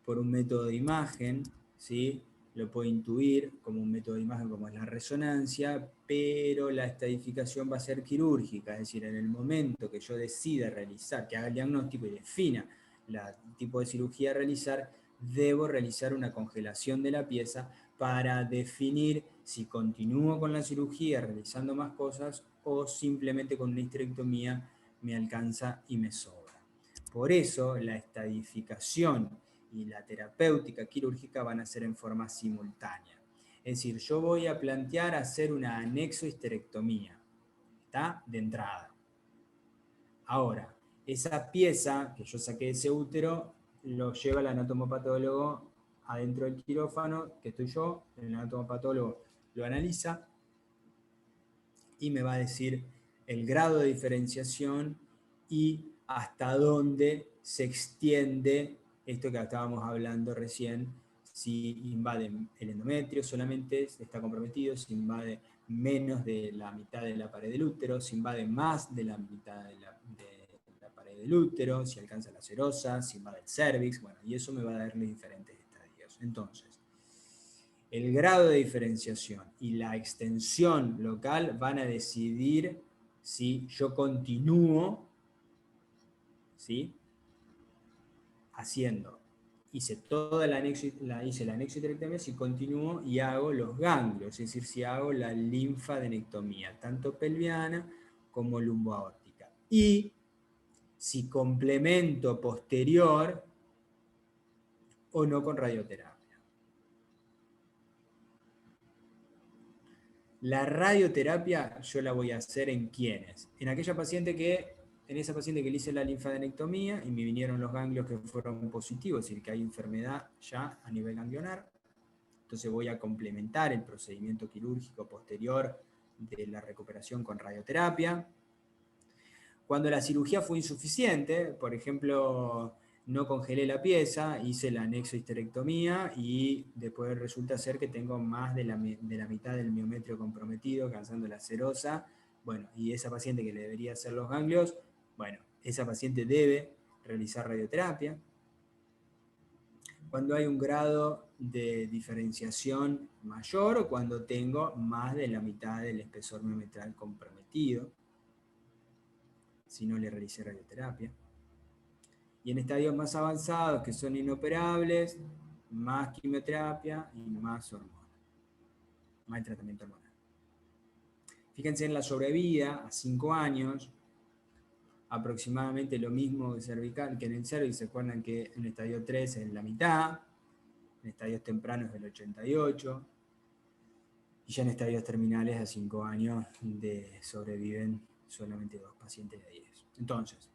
por un método de imagen, ¿sí? Lo puedo intuir como un método de imagen como es la resonancia, pero la estadificación va a ser quirúrgica, es decir, en el momento que yo decida realizar, que haga el diagnóstico y defina el tipo de cirugía a realizar, debo realizar una congelación de la pieza para definir si continúo con la cirugía realizando más cosas o simplemente con una histerectomía me alcanza y me sobra. Por eso la estadificación y la terapéutica quirúrgica van a ser en forma simultánea. Es decir, yo voy a plantear hacer una anexohisterectomía, ¿está? De entrada. Ahora, esa pieza que yo saqué de ese útero lo lleva el anatomopatólogo adentro del quirófano, que estoy yo, el anatomopatólogo lo analiza y me va a decir el grado de diferenciación y hasta dónde se extiende esto que estábamos hablando recién, si invade el endometrio solamente está comprometido, si invade menos de la mitad de la pared del útero, si invade más de la mitad de la pared del útero, si alcanza la serosa, si invade el cérvix, bueno, y eso me va a dar los diferentes estadios. Entonces, el grado de diferenciación y la extensión local van a decidir si yo continúo, ¿sí? Haciendo. Hice toda la anexiohisterectomía, si continúo y hago los ganglios, es decir, si hago la linfadenectomía, tanto pelviana como lumboaórtica. Y si complemento posterior o no con radioterapia. La radioterapia yo la voy a hacer en quiénes. En esa paciente que le hice la linfadenectomía y me vinieron los ganglios que fueron positivos, es decir, que hay enfermedad ya a nivel ganglionar. Entonces voy a complementar el procedimiento quirúrgico posterior de la recuperación con radioterapia. Cuando la cirugía fue insuficiente, por ejemplo, no congelé la pieza, hice la anexohisterectomía y después resulta ser que tengo más de la mitad del miometrio comprometido, alcanzando la serosa. Bueno, y esa paciente que le debería hacer los ganglios, bueno, esa paciente debe realizar radioterapia. Cuando hay un grado de diferenciación mayor o cuando tengo más de la mitad del espesor miometral comprometido, si no le realicé radioterapia. Y en estadios más avanzados, que son inoperables, más quimioterapia y más hormona, más tratamiento hormonal. Fíjense en la sobrevida a 5 años, aproximadamente lo mismo que cervical que en el cervix. Se acuerdan que en estadio 3 es la mitad, en estadios tempranos es del 88, y ya en estadios terminales a 5 años sobreviven solamente 2 pacientes de 10. Entonces,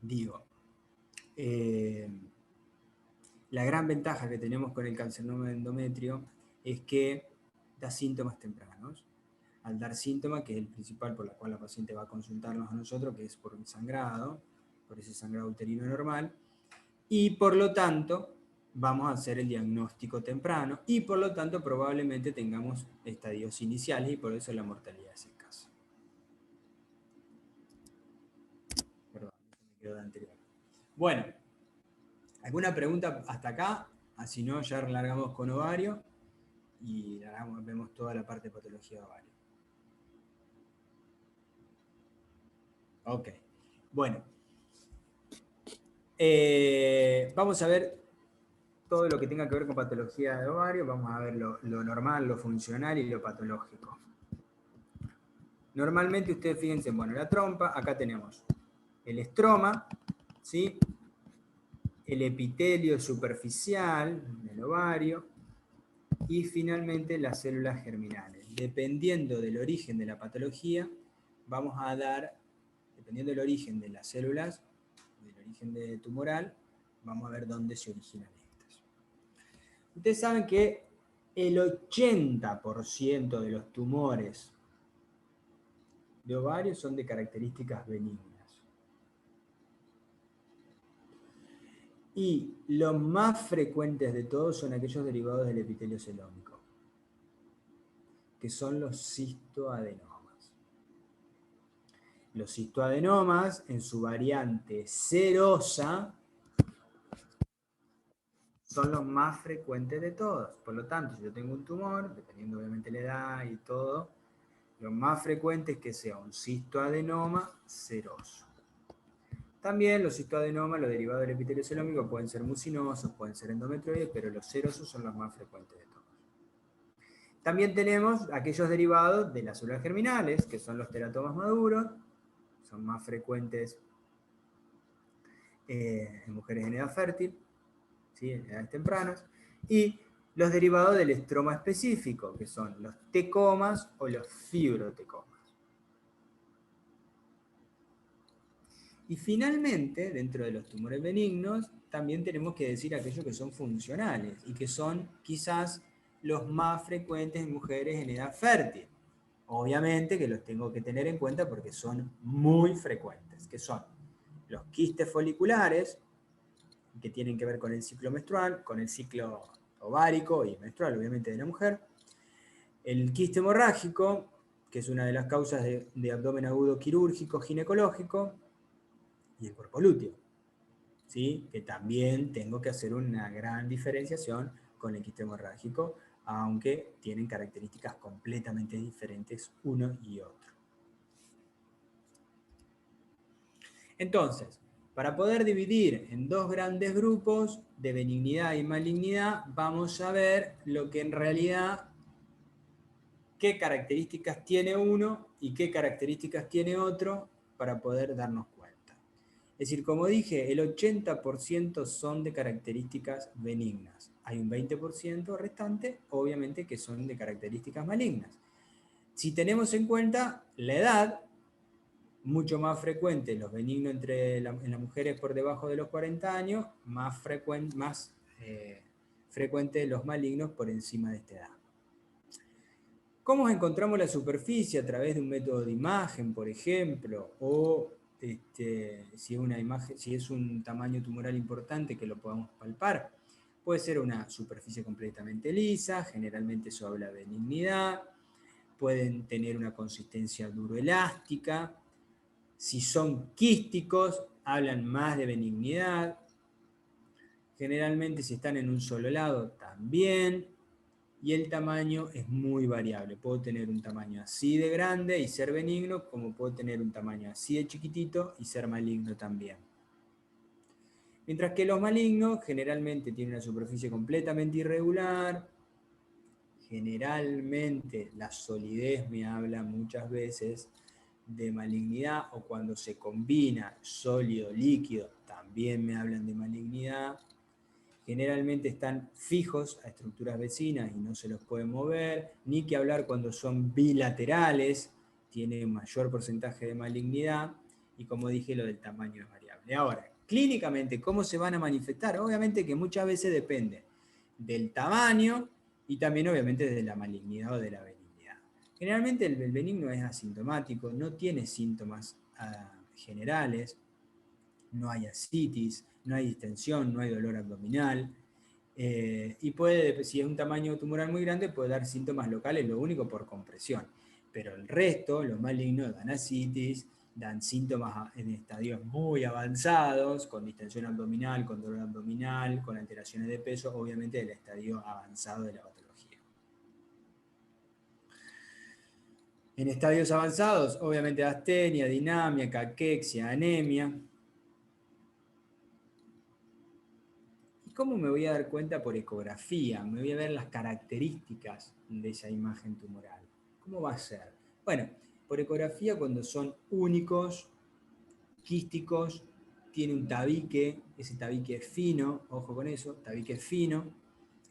digo, la gran ventaja que tenemos con el carcinoma de endometrio es que da síntomas tempranos. Al dar síntomas, que es el principal por el cual la paciente va a consultarnos a nosotros, que es por un sangrado, por ese sangrado uterino normal, y por lo tanto vamos a hacer el diagnóstico temprano y por lo tanto probablemente tengamos estadios iniciales y por eso la mortalidad es escasa. Perdón, me quedó de anterior. Bueno, ¿alguna pregunta hasta acá? Así no, ya largamos con ovario y vemos toda la parte de patología de ovario. Ok, bueno. Vamos a ver todo lo que tenga que ver con patología de ovario. Vamos a ver lo normal, lo funcional y lo patológico. Normalmente ustedes fíjense, bueno, la trompa, acá tenemos el estroma, ¿sí? El epitelio superficial del ovario y finalmente las células germinales. Dependiendo del origen de la patología, vamos a dar, dependiendo del origen de las células, del origen tumoral, vamos a ver dónde se originan estas. Ustedes saben que el 80% de los tumores de ovario son de características benignas. Y los más frecuentes de todos son aquellos derivados del epitelio celómico, que son los cistoadenomas. Los cistoadenomas, en su variante serosa, son los más frecuentes de todos. Por lo tanto, si yo tengo un tumor, dependiendo obviamente la edad y todo, lo más frecuente es que sea un cistoadenoma seroso. También los cistoadenomas, los derivados del epitelio celómico, pueden ser mucinosos, pueden ser endometrioides, pero los serosos son los más frecuentes de todos. También tenemos aquellos derivados de las células germinales, que son los teratomas maduros, son más frecuentes en mujeres en edad fértil, ¿sí? En edades tempranas, y los derivados del estroma específico, que son los tecomas o los fibrotecomas. Y finalmente, dentro de los tumores benignos, también tenemos que decir aquellos que son funcionales y que son quizás los más frecuentes en mujeres en edad fértil. Obviamente que los tengo que tener en cuenta porque son muy frecuentes, que son los quistes foliculares, que tienen que ver con el ciclo menstrual, con el ciclo ovárico y menstrual, obviamente, de la mujer. El quiste hemorrágico, que es una de las causas de abdomen agudo quirúrgico ginecológico, y el cuerpo lúteo, ¿sí? Que también tengo que hacer una gran diferenciación con el quiste hemorrágico, aunque tienen características completamente diferentes uno y otro. Entonces, para poder dividir en dos grandes grupos de benignidad y malignidad, vamos a ver lo que en realidad, qué características tiene uno y qué características tiene otro para poder darnos cuenta. Es decir, como dije, el 80% son de características benignas. Hay un 20% restante, obviamente, que son de características malignas. Si tenemos en cuenta la edad, mucho más frecuente los benignos en las mujeres por debajo de los 40 años, más frecuente los malignos por encima de esta edad. ¿Cómo encontramos la superficie? A través de un método de imagen, por ejemplo, o si es un tamaño tumoral importante que lo podamos palpar. Puede ser una superficie completamente lisa, generalmente eso habla de benignidad, pueden tener una consistencia duroelástica. Si son quísticos, hablan más de benignidad. Generalmente si están en un solo lado, también. Y el tamaño es muy variable. Puedo tener un tamaño así de grande y ser benigno, como puedo tener un tamaño así de chiquitito y ser maligno también. Mientras que los malignos generalmente tienen una superficie completamente irregular. Generalmente la solidez me habla muchas veces de malignidad, o cuando se combina sólido-líquido también me hablan de malignidad. Generalmente están fijos a estructuras vecinas y no se los puede mover, ni que hablar cuando son bilaterales, tiene mayor porcentaje de malignidad, y como dije, lo del tamaño es variable. Ahora, clínicamente, ¿cómo se van a manifestar? Obviamente que muchas veces depende del tamaño y también obviamente de la malignidad o de la benignidad. Generalmente el benigno es asintomático, no tiene síntomas generales, no hay ascitis, no hay distensión, no hay dolor abdominal, y puede, si es un tamaño tumoral muy grande, puede dar síntomas locales, lo único por compresión, pero el resto, los malignos, dan ascitis, dan síntomas en estadios muy avanzados, con distensión abdominal, con dolor abdominal, con alteraciones de peso, obviamente del estadio avanzado de la patología. En estadios avanzados, obviamente astenia, dinamia, caquexia, anemia. ¿Cómo me voy a dar cuenta? Por ecografía, me voy a ver las características de esa imagen tumoral. ¿Cómo va a ser? Bueno, por ecografía, cuando son únicos, quísticos, tiene un tabique, ese tabique es fino, ojo con eso, tabique fino,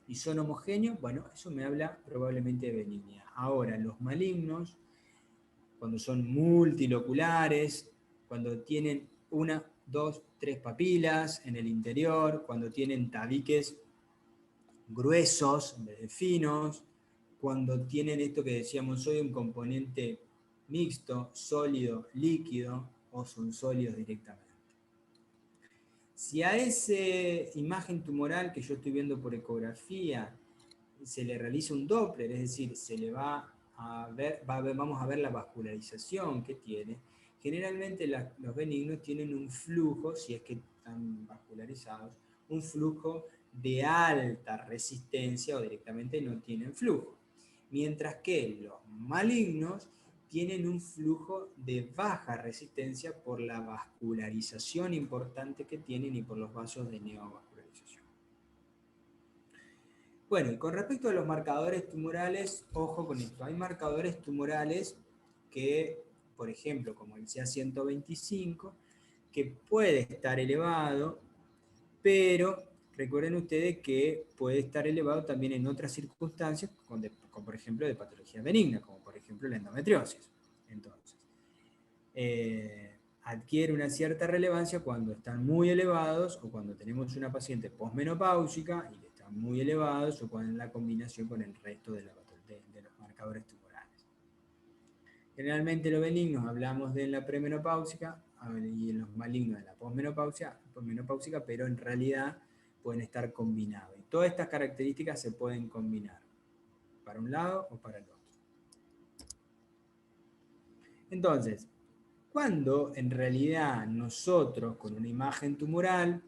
y son homogéneos, bueno, eso me habla probablemente de benignidad. Ahora, los malignos, cuando son multiloculares, cuando tienen 1, 2, 3 papilas en el interior, cuando tienen tabiques gruesos en vez de finos, cuando tienen esto que decíamos hoy, un componente mixto, sólido, líquido, o son sólidos directamente. Si a esa imagen tumoral que yo estoy viendo por ecografía se le realiza un Doppler, es decir, se le va a ver, vamos a ver la vascularización que tiene. Generalmente los benignos tienen un flujo, si es que están vascularizados, un flujo de alta resistencia o directamente no tienen flujo. Mientras que los malignos tienen un flujo de baja resistencia por la vascularización importante que tienen y por los vasos de neovascularización. Bueno, y con respecto a los marcadores tumorales, ojo con esto. Hay marcadores tumorales que, por ejemplo, como el CA125, que puede estar elevado, pero recuerden ustedes que puede estar elevado también en otras circunstancias, como por ejemplo de patología benigna, como por ejemplo la endometriosis. Entonces, adquiere una cierta relevancia cuando están muy elevados o cuando tenemos una paciente posmenopáusica y están muy elevados o cuando en la combinación con el resto de los marcadores tumorales. Generalmente los benignos hablamos de la premenopáusica y en los malignos de la posmenopáusica, pero en realidad pueden estar combinados. Y todas estas características se pueden combinar para un lado o para el otro. Entonces, cuando en realidad nosotros con una imagen tumoral,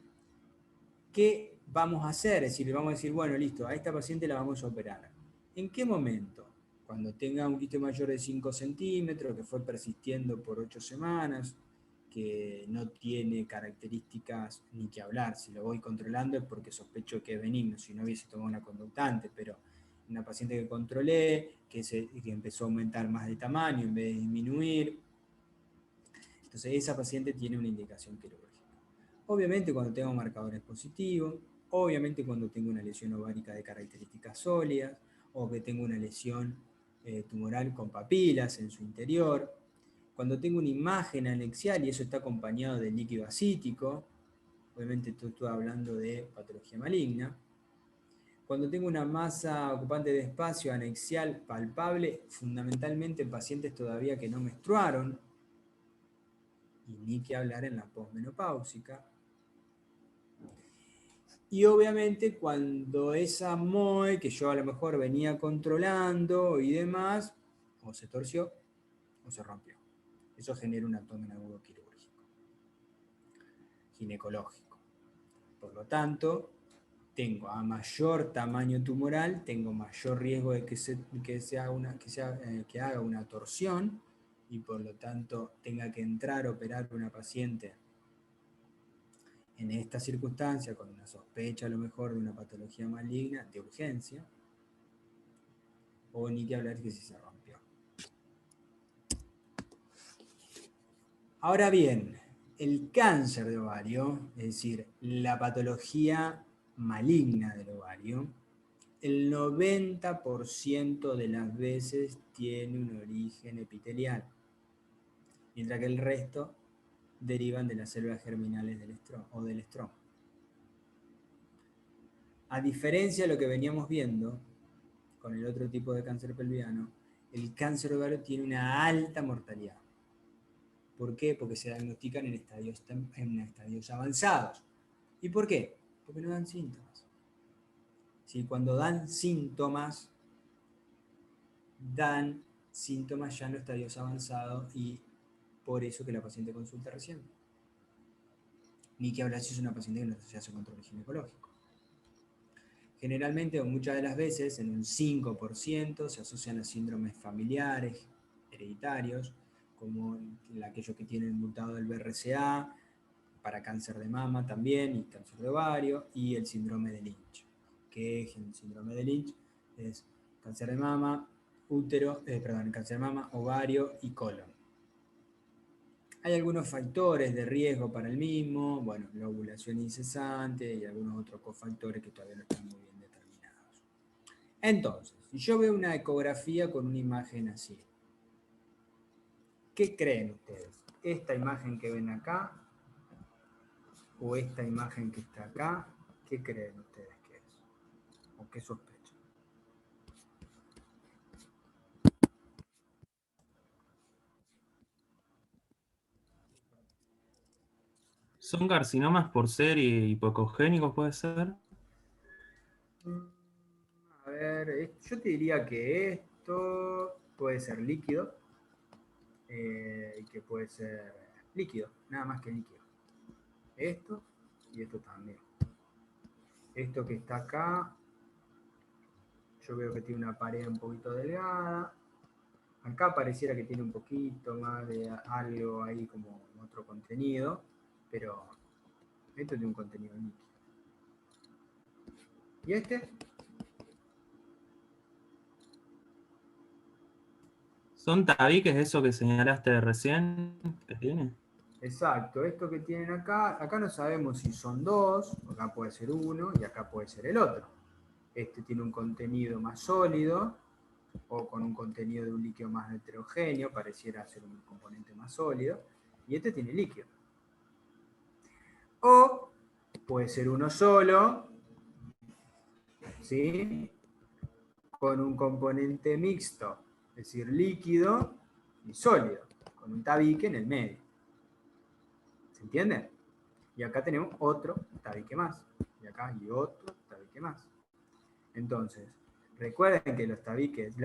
¿qué vamos a hacer? Es decir, vamos a decir, bueno, listo, a esta paciente la vamos a operar. ¿En qué momento? Cuando tenga un quiste mayor de 5 centímetros, que fue persistiendo por 8 semanas, que no tiene características ni que hablar. Si lo voy controlando es porque sospecho que es benigno, si no hubiese tomado una conductante, pero una paciente que controlé, que empezó a aumentar más de tamaño en vez de disminuir. Entonces esa paciente tiene una indicación quirúrgica. Obviamente cuando tengo marcadores positivos, obviamente cuando tengo una lesión ovárica de características sólidas, o que tengo una lesión tumoral con papilas en su interior, cuando tengo una imagen anexial y eso está acompañado de líquido acítico, obviamente estoy hablando de patología maligna, cuando tengo una masa ocupante de espacio anexial palpable, fundamentalmente en pacientes todavía que no menstruaron, y ni que hablar en la posmenopáusica. Y obviamente cuando esa MOE, que yo a lo mejor venía controlando y demás, o se torció o se rompió. Eso genera un abdomen agudo quirúrgico, ginecológico. Por lo tanto, tengo a mayor tamaño tumoral, tengo mayor riesgo de que haga una torsión y por lo tanto tenga que entrar a operar una paciente en esta circunstancia, con una sospecha a lo mejor de una patología maligna de urgencia, o ni que hablar que si se rompió. Ahora bien, el cáncer de ovario, es decir, la patología maligna del ovario, el 90% de las veces tiene un origen epitelial, mientras que el resto derivan de las células germinales del estroma. A diferencia de lo que veníamos viendo con el otro tipo de cáncer pelviano, el cáncer de ovario tiene una alta mortalidad. ¿Por qué? Porque se diagnostican en estadios avanzados. ¿Y por qué? Porque no dan síntomas. ¿Sí? Cuando dan síntomas ya en los estadios avanzados y por eso que la paciente consulta recién. Ni que hablar si es una paciente que no se hace control ginecológico. Generalmente, o muchas de las veces, en un 5% se asocian a síndromes familiares, hereditarios, como aquellos que tienen mutado del BRCA, para cáncer de mama también, y cáncer de ovario, y el síndrome de Lynch, que es el síndrome de Lynch, es cáncer de mama, cáncer de mama, ovario y colon. Hay algunos factores de riesgo para el mismo, bueno, la ovulación incesante y algunos otros cofactores que todavía no están muy bien determinados. Entonces, si yo veo una ecografía con una imagen así, ¿qué creen ustedes? ¿Esta imagen que ven acá o esta imagen que está acá? ¿Qué creen ustedes que es? ¿O qué sospecho. ¿Son carcinomas por ser hipocogénicos, puede ser? A ver, yo te diría que esto puede ser líquido, y que puede ser líquido, nada más que líquido. Esto y esto también. Esto que está acá, yo veo que tiene una pared un poquito delgada. Acá pareciera que tiene un poquito más de algo ahí como otro contenido, pero esto tiene un contenido líquido. ¿Y este? ¿Son tabiques eso que señalaste recién que tiene? Exacto, esto que tienen acá no sabemos si son dos, acá puede ser uno y acá puede ser el otro. Este tiene un contenido más sólido o con un contenido de un líquido más heterogéneo, pareciera ser un componente más sólido, y este tiene líquido. O puede ser uno solo, ¿sí? Con un componente mixto, es decir, líquido y sólido, con un tabique en el medio. ¿Se entiende? Y acá tenemos otro tabique más. Y acá hay otro tabique más. Entonces, recuerden que los tabiques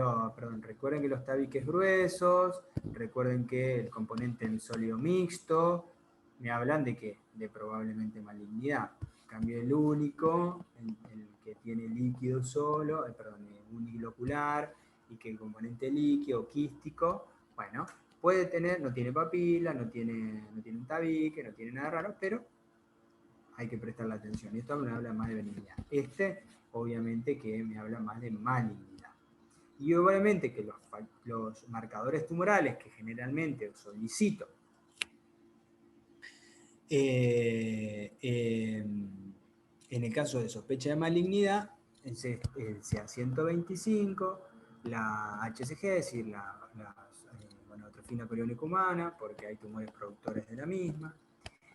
gruesos, recuerden que el componente en sólido mixto, me hablan de qué? De probablemente malignidad. En cambio, el único, el que tiene líquido solo, unilocular, y que el componente líquido, quístico, bueno, puede tener, no tiene papila, no tiene un tabique, no tiene nada raro, pero hay que prestarle atención. Y esto me habla más de benignidad. Este, obviamente, que me habla más de malignidad. Y obviamente que los marcadores tumorales que generalmente solicito en el caso de sospecha de malignidad, sea 125, la HCG, es decir, la gonadotrofina coriónica humana, porque hay tumores productores de la misma,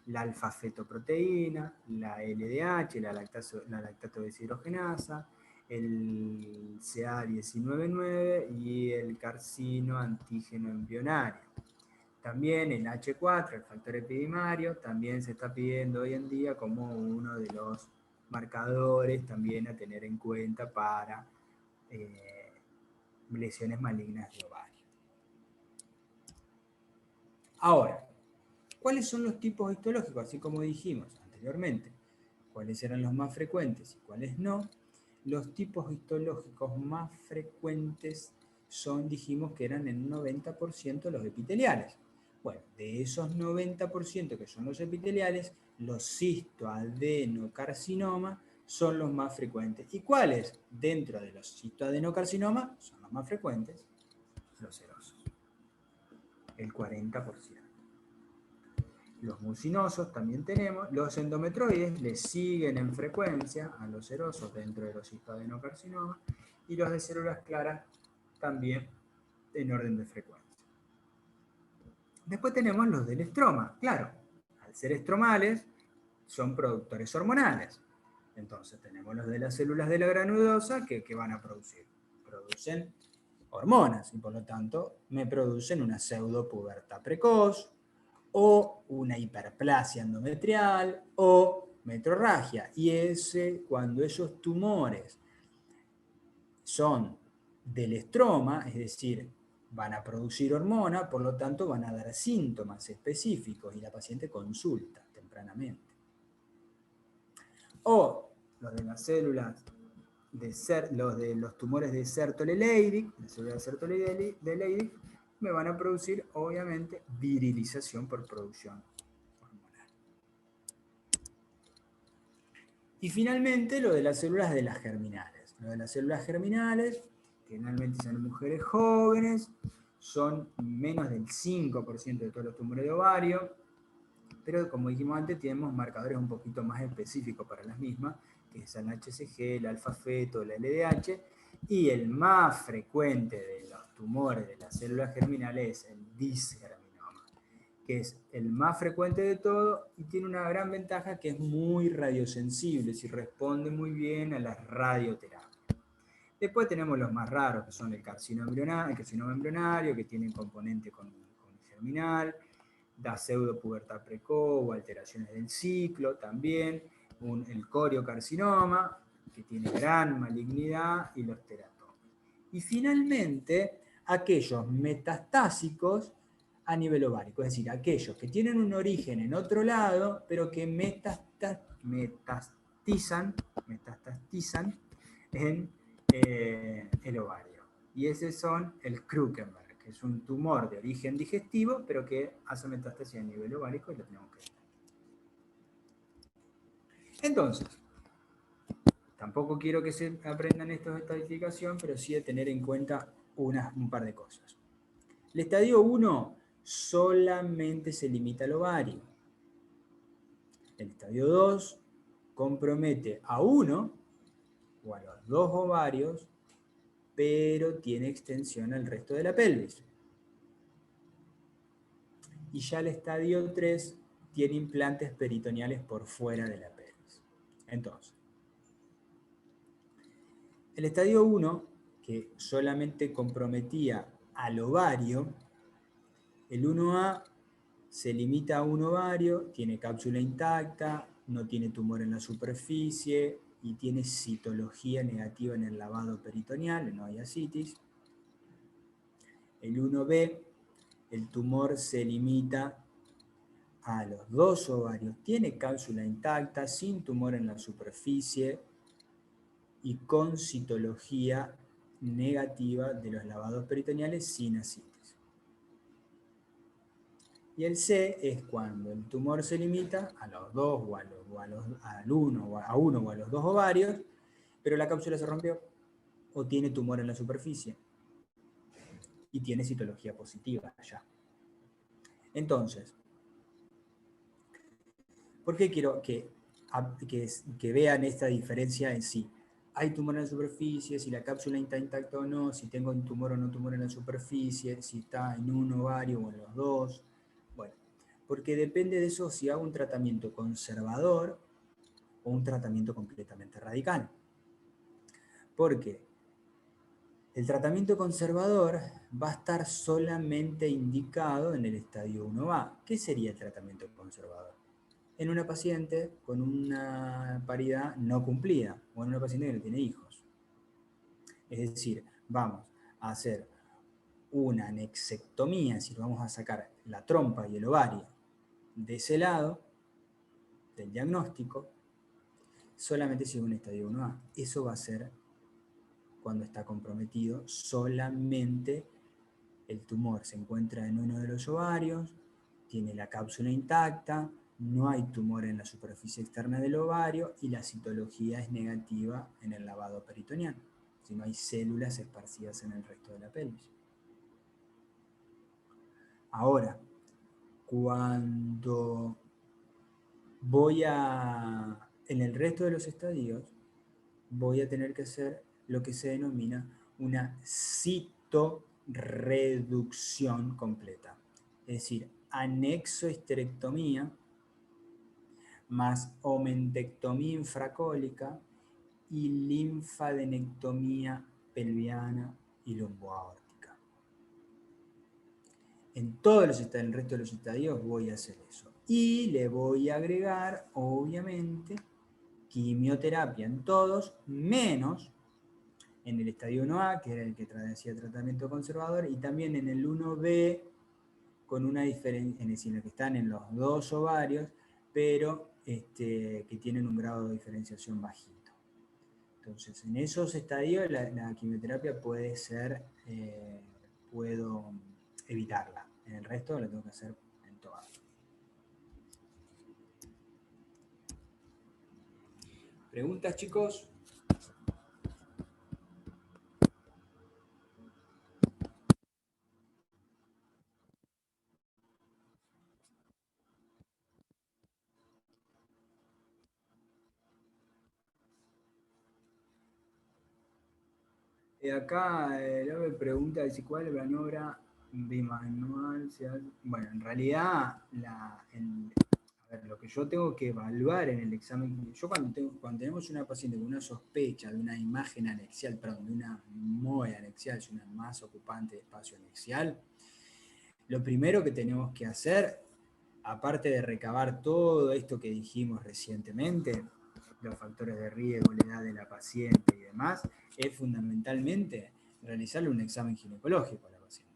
la alfa-fetoproteína, la LDH, la lactato deshidrogenasa, el CA199 y el carcino antígeno embrionario. También el H4, el factor epidimario, también se está pidiendo hoy en día como uno de los marcadores también a tener en cuenta para lesiones malignas de ovario. Ahora, ¿cuáles son los tipos histológicos? Así como dijimos anteriormente, cuáles eran los más frecuentes y cuáles no. Los tipos histológicos más frecuentes dijimos que eran en un 90% los epiteliales. Bueno, de esos 90% que son los epiteliales, los cistoadenocarcinoma son los más frecuentes. ¿Y cuáles? Dentro de los cistoadenocarcinomas son los más frecuentes, los serosos, el 40%. Los mucinosos también tenemos, los endometroides le siguen en frecuencia a los serosos dentro de los cistoadenocarcinomas, y los de células claras también en orden de frecuencia. Después tenemos los del estroma, claro, al ser estromales son productores hormonales. Entonces tenemos los de las células de la granulosa que van a producir. Producen hormonas y por lo tanto me producen una pseudopubertad precoz, o una hiperplasia endometrial, o metrorragia. Y cuando esos tumores son del estroma, es decir, van a producir hormona, por lo tanto van a dar síntomas específicos y la paciente consulta tempranamente. O los de las células los tumores de Sertoli-Leydig, de células de Sertoli-Leydig, me van a producir, obviamente, virilización por producción hormonal. Y finalmente, lo de las células de las germinales. Lo de las células germinales, generalmente son mujeres jóvenes, son menos del 5% de todos los tumores de ovario, pero como dijimos antes, tenemos marcadores un poquito más específicos para las mismas, que es el HCG, el alfa-feto, la LDH, y el más frecuente de los tumores de las células germinales es el disgerminoma, que es el más frecuente de todo y tiene una gran ventaja que es muy radiosensible, si responde muy bien a las radioterapias. Después tenemos los más raros, que son el carcinoma embrionario, que tienen componente con germinal, da pseudopubertad precoz o alteraciones del ciclo también, el coriocarcinoma, que tiene gran malignidad, y los teratomas. Y finalmente, aquellos metastásicos a nivel ovárico, es decir, aquellos que tienen un origen en otro lado, pero que metastizan en el ovario. Y ese son el Krukenberg, que es un tumor de origen digestivo, pero que hace metástasis a nivel ovárico y lo tenemos que ver. Entonces, tampoco quiero que se aprendan esto de estadificación, pero sí de tener en cuenta un par de cosas. El estadio 1 solamente se limita al ovario. El estadio 2 compromete a uno o a los dos ovarios, pero tiene extensión al resto de la pelvis. Y ya el estadio 3 tiene implantes peritoneales por fuera de la pelvis. Entonces, el estadio 1, que solamente comprometía al ovario, el 1A se limita a un ovario, tiene cápsula intacta, no tiene tumor en la superficie y tiene citología negativa en el lavado peritoneal, no hay ascitis. El 1B, el tumor se limita a los dos ovarios, tiene cápsula intacta, sin tumor en la superficie y con citología negativa de los lavados peritoneales sin ascitis. Y el C es cuando el tumor se limita a los dos al uno o a los dos ovarios, pero la cápsula se rompió o tiene tumor en la superficie y tiene citología positiva allá. Entonces, ¿por qué quiero que vean esta diferencia en sí? ¿Hay tumor en la superficie? Si la cápsula está intacta o no, si tengo un tumor o no tumor en la superficie, si está en un ovario o en los dos. Bueno, porque depende de eso si hago un tratamiento conservador o un tratamiento completamente radical. Porque el tratamiento conservador va a estar solamente indicado en el estadio 1A. ¿Qué sería el tratamiento conservador? En una paciente con una paridad no cumplida o en una paciente que no tiene hijos. Es decir, vamos a hacer una anexectomía, es decir, vamos a sacar la trompa y el ovario de ese lado del diagnóstico, solamente si es un estadio 1A. Eso va a ser cuando está comprometido solamente el tumor se encuentra en uno de los ovarios, tiene la cápsula intacta, no hay tumor en la superficie externa del ovario y la citología es negativa en el lavado peritoneal, si no hay células esparcidas en el resto de la pelvis. Ahora, cuando en el resto de los estadios, voy a tener que hacer lo que se denomina una citoreducción completa. Es decir, anexohisterectomía más omentectomía infracólica y linfadenectomía pelviana y lumboaórtica. En el resto de los estadios voy a hacer eso. Y le voy a agregar, obviamente, quimioterapia en todos, menos en el estadio 1A, que era el que hacía tratamiento conservador, y también en el 1B, con una diferencia, es decir, en el que están en los dos ovarios, pero que tienen un grado de diferenciación bajito. Entonces, en esos estadios la quimioterapia puede ser, puedo evitarla. En el resto la tengo que hacer en todas. ¿Preguntas, chicos? Acá me pregunta si cuál maniobra bimanual se hace. Bueno, en realidad, lo que yo tengo que evaluar en el examen, yo cuando tenemos una paciente con una sospecha de una imagen anexial, perdón, de una MOE anexial, es una masa ocupante de espacio anexial, lo primero que tenemos que hacer, aparte de recabar todo esto que dijimos recientemente, los factores de riesgo, la edad de la paciente y demás, es fundamentalmente realizarle un examen ginecológico a la paciente.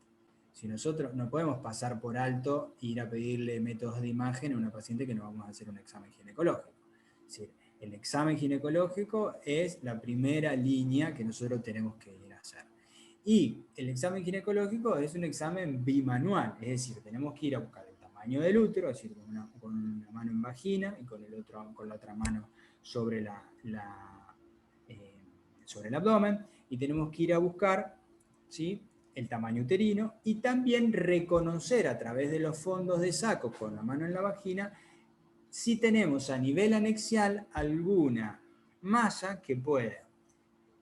Si nosotros no podemos pasar por alto e ir a pedirle métodos de imagen a una paciente que no vamos a hacer un examen ginecológico. Es decir, el examen ginecológico es la primera línea que nosotros tenemos que ir a hacer. Y el examen ginecológico es un examen bimanual, es decir, tenemos que ir a buscar el tamaño del útero, es decir, con una mano en vagina y con la otra mano sobre sobre el abdomen, y tenemos que ir a buscar, ¿sí?, el tamaño uterino, y también reconocer a través de los fondos de saco con la mano en la vagina si tenemos a nivel anexial alguna masa que pueda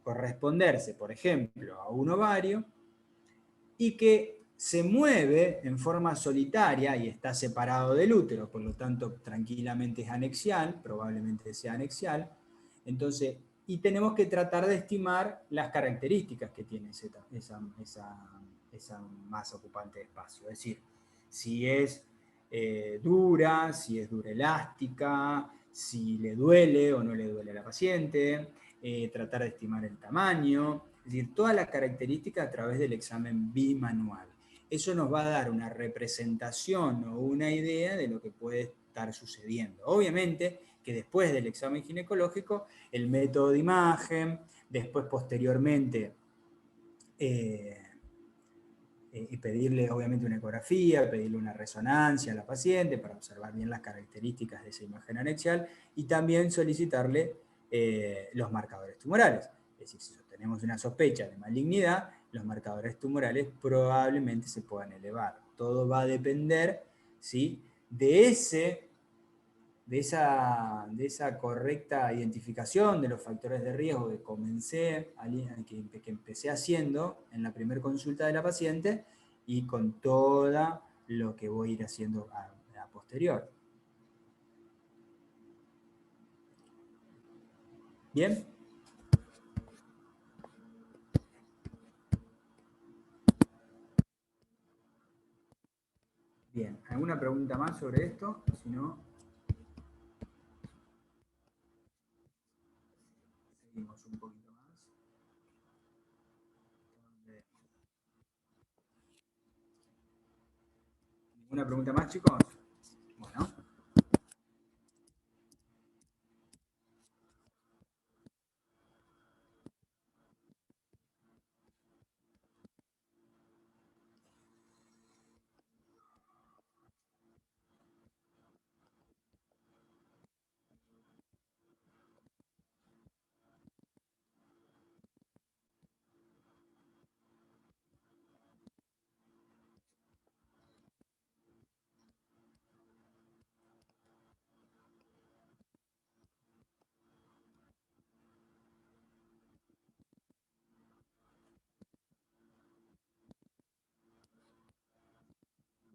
corresponderse, por ejemplo, a un ovario y que se mueve en forma solitaria y está separado del útero, por lo tanto tranquilamente es anexial, probablemente sea anexial. Entonces, y tenemos que tratar de estimar las características que tiene esa masa ocupante de espacio. Es decir, si es dura, si es dura elástica, si le duele o no le duele a la paciente, tratar de estimar el tamaño, es decir, todas las características a través del examen bimanual. Eso nos va a dar una representación o una idea de lo que puede estar sucediendo. Obviamente que después del examen ginecológico, el método de imagen, después posteriormente y pedirle obviamente una ecografía, pedirle una resonancia a la paciente para observar bien las características de esa imagen anexial y también solicitarle los marcadores tumorales. Es decir, si tenemos una sospecha de malignidad, los marcadores tumorales probablemente se puedan elevar. Todo va a depender, ¿sí?, de esa correcta identificación de los factores de riesgo que empecé haciendo en la primera consulta de la paciente y con todo lo que voy a ir haciendo a posterior. ¿Bien? Bien, ¿alguna pregunta más sobre esto? Si no, seguimos un poquito más. ¿Ninguna pregunta más, chicos? Bueno.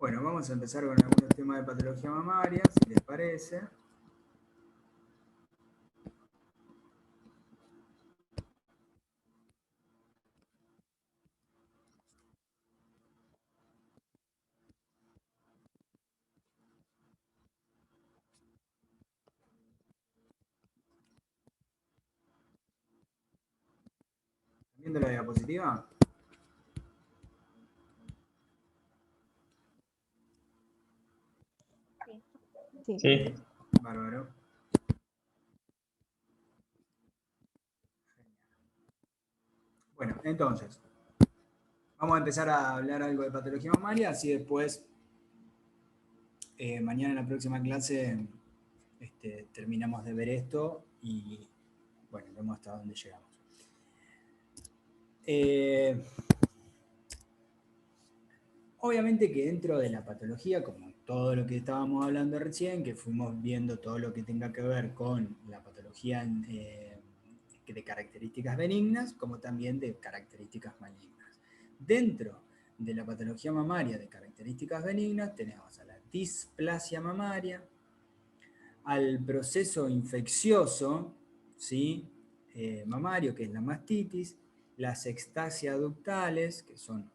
Bueno, vamos a empezar con algunos temas de patología mamaria, si les parece. ¿Viendo la diapositiva? Sí. Sí. Bárbaro. Bueno, entonces, vamos a empezar a hablar algo de patología mamaria, así después, mañana en la próxima clase, terminamos de ver esto y, bueno, vemos hasta dónde llegamos. Obviamente que dentro de la patología, como todo lo que estábamos hablando recién, que fuimos viendo todo lo que tenga que ver con la patología de características benignas, como también de características malignas. Dentro de la patología mamaria de características benignas tenemos a la displasia mamaria, al proceso infeccioso, ¿sí? Mamario, que es la mastitis, las extasias ductales, que son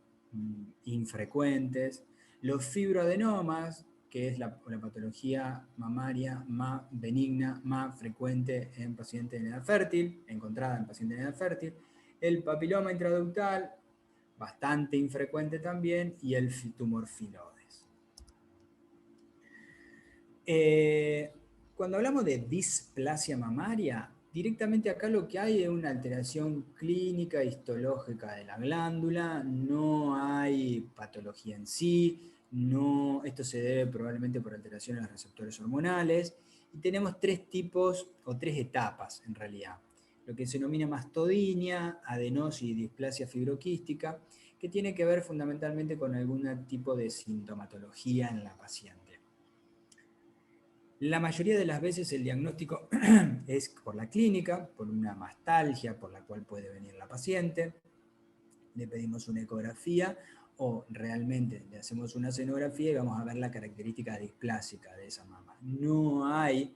infrecuentes, los fibroadenomas, que es la patología mamaria más benigna, más frecuente en pacientes en edad fértil, encontrada en pacientes en edad fértil, el papiloma intraductal, bastante infrecuente también, y el tumor filodes. Cuando hablamos de displasia mamaria, directamente acá lo que hay es una alteración clínica histológica de la glándula, no hay patología en sí, esto se debe probablemente por alteraciones de los receptores hormonales, y tenemos tres tipos o tres etapas en realidad. Lo que se denomina mastodinia, adenosis y displasia fibroquística, que tiene que ver fundamentalmente con algún tipo de sintomatología en la paciente. La mayoría de las veces el diagnóstico es por la clínica, por una mastalgia por la cual puede venir la paciente, le pedimos una ecografía o realmente le hacemos una sonografía y vamos a ver la característica displásica de esa mama. No hay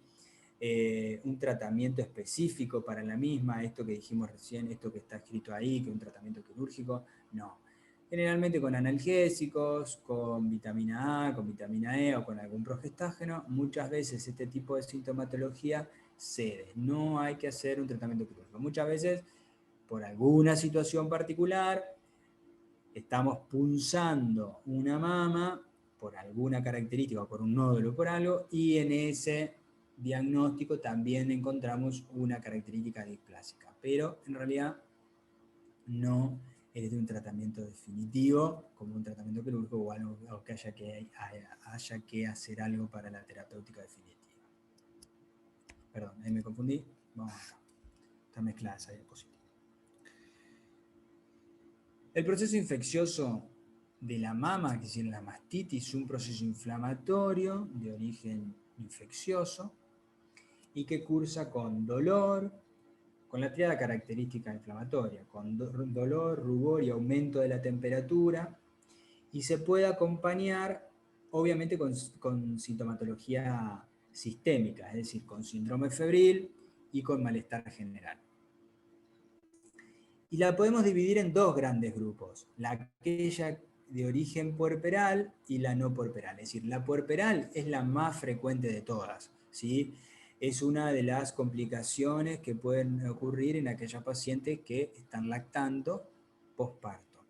un tratamiento específico para la misma, esto que dijimos recién, esto que está escrito ahí, que un tratamiento quirúrgico, no. Generalmente con analgésicos, con vitamina A, con vitamina E o con algún progestágeno, muchas veces este tipo de sintomatología cede. No hay que hacer un tratamiento quirúrgico. Muchas veces, por alguna situación particular, estamos punzando una mama por alguna característica, o por un nódulo o por algo, y en ese diagnóstico también encontramos una característica displásica. Pero en realidad no es de un tratamiento definitivo, como un tratamiento quirúrgico o algo que haya que hacer algo para la terapéutica definitiva. Perdón, ahí me confundí. Vamos acá. Está mezclada esa diapositiva. El proceso infeccioso de la mama, que es decir, la mastitis, es un proceso inflamatorio de origen infeccioso y que cursa con dolor, con la triada característica inflamatoria, con dolor, rubor y aumento de la temperatura, y se puede acompañar, obviamente, con sintomatología sistémica, es decir, con síndrome febril y con malestar general. Y la podemos dividir en dos grandes grupos, aquella de origen puerperal y la no puerperal. Es decir, la puerperal es la más frecuente de todas, ¿sí? Es una de las complicaciones que pueden ocurrir en aquellas pacientes que están lactando posparto.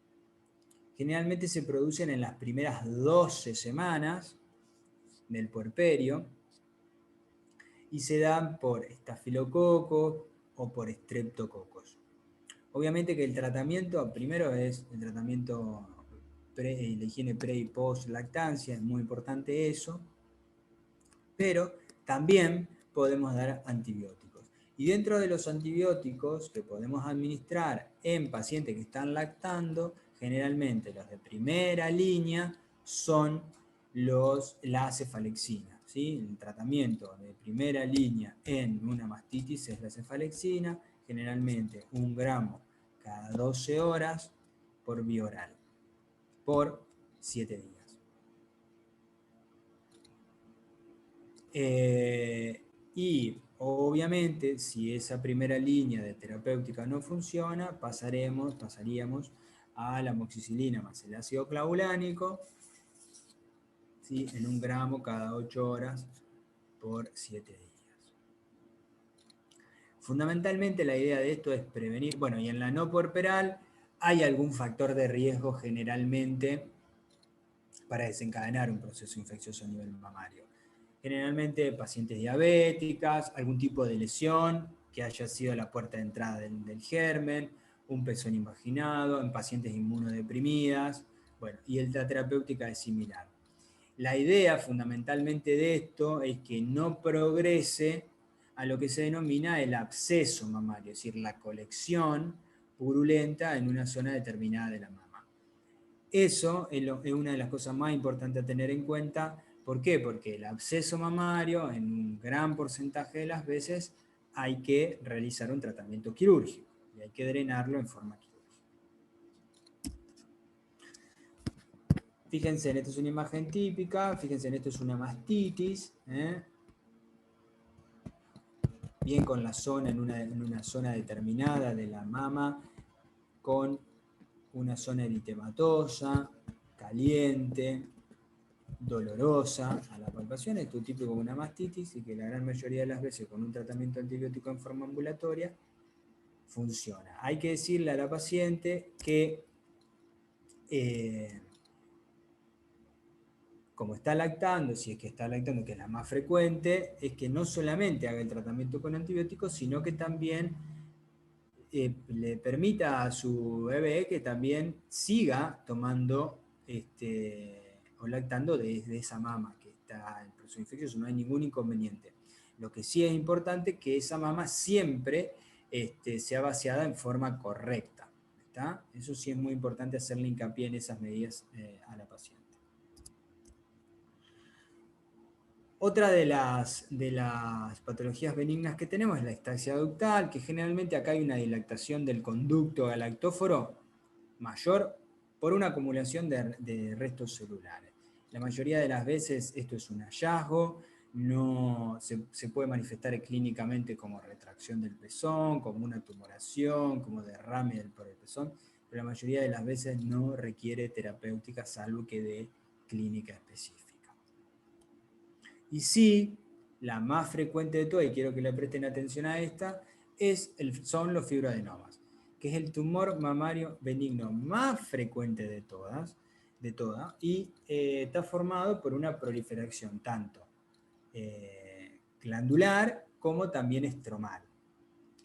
Generalmente se producen en las primeras 12 semanas del puerperio y se dan por estafilococos o por estreptococos. Obviamente que el tratamiento, primero es el tratamiento, la higiene pre y post lactancia, es muy importante eso, pero también podemos dar antibióticos. Y dentro de los antibióticos que podemos administrar en pacientes que están lactando, generalmente los de primera línea son la cefalexina. ¿Sí? El tratamiento de primera línea en una mastitis es la cefalexina, generalmente 1 gramo cada 12 horas por vía oral, por 7 días. Y obviamente, si esa primera línea de terapéutica no funciona, pasaríamos a la amoxicilina más el ácido clavulánico, ¿sí? En 1 gramo cada 8 horas por 7 días. Fundamentalmente la idea de esto es prevenir, bueno, y en la no puerperal hay algún factor de riesgo generalmente para desencadenar un proceso infeccioso a nivel mamario. Generalmente pacientes diabéticas, algún tipo de lesión que haya sido la puerta de entrada del germen, un pezón invaginado, en pacientes inmunodeprimidas, bueno, y la terapéutica es similar. La idea fundamentalmente de esto es que no progrese a lo que se denomina el absceso mamario, es decir, la colección purulenta en una zona determinada de la mama. Eso es una de las cosas más importantes a tener en cuenta. ¿Por qué? Porque el absceso mamario, en un gran porcentaje de las veces, hay que realizar un tratamiento quirúrgico y hay que drenarlo en forma quirúrgica. Fíjense, en esto es una imagen típica, fíjense, en esto es una mastitis, bien con la zona, en una zona determinada de la mama, con una zona eritematosa, caliente, dolorosa a la palpación. Esto es típico de una mastitis y que la gran mayoría de las veces con un tratamiento antibiótico en forma ambulatoria funciona. Hay que decirle a la paciente que como está lactando, si es que está lactando, que es la más frecuente, es que no solamente haga el tratamiento con antibióticos, sino que también le permita a su bebé que también siga tomando o lactando de esa mama que está en proceso infeccioso. No hay ningún inconveniente. Lo que sí es importante es que esa mama siempre sea vaciada en forma correcta. ¿Está? Eso sí es muy importante hacerle hincapié en esas medidas a la paciente. Otra de las patologías benignas que tenemos es la ectasia ductal, que generalmente acá hay una dilatación del conducto galactóforo mayor por una acumulación de restos celulares. La mayoría de las veces esto es un hallazgo, no se puede manifestar clínicamente como retracción del pezón, como una tumoración, como derrame por el pezón, pero la mayoría de las veces no requiere terapéutica salvo que de clínica específica. Y sí, la más frecuente de todas, y quiero que le presten atención a esta, son los fibroadenomas, que es el tumor mamario benigno más frecuente de todas, y está formado por una proliferación tanto glandular como también estromal.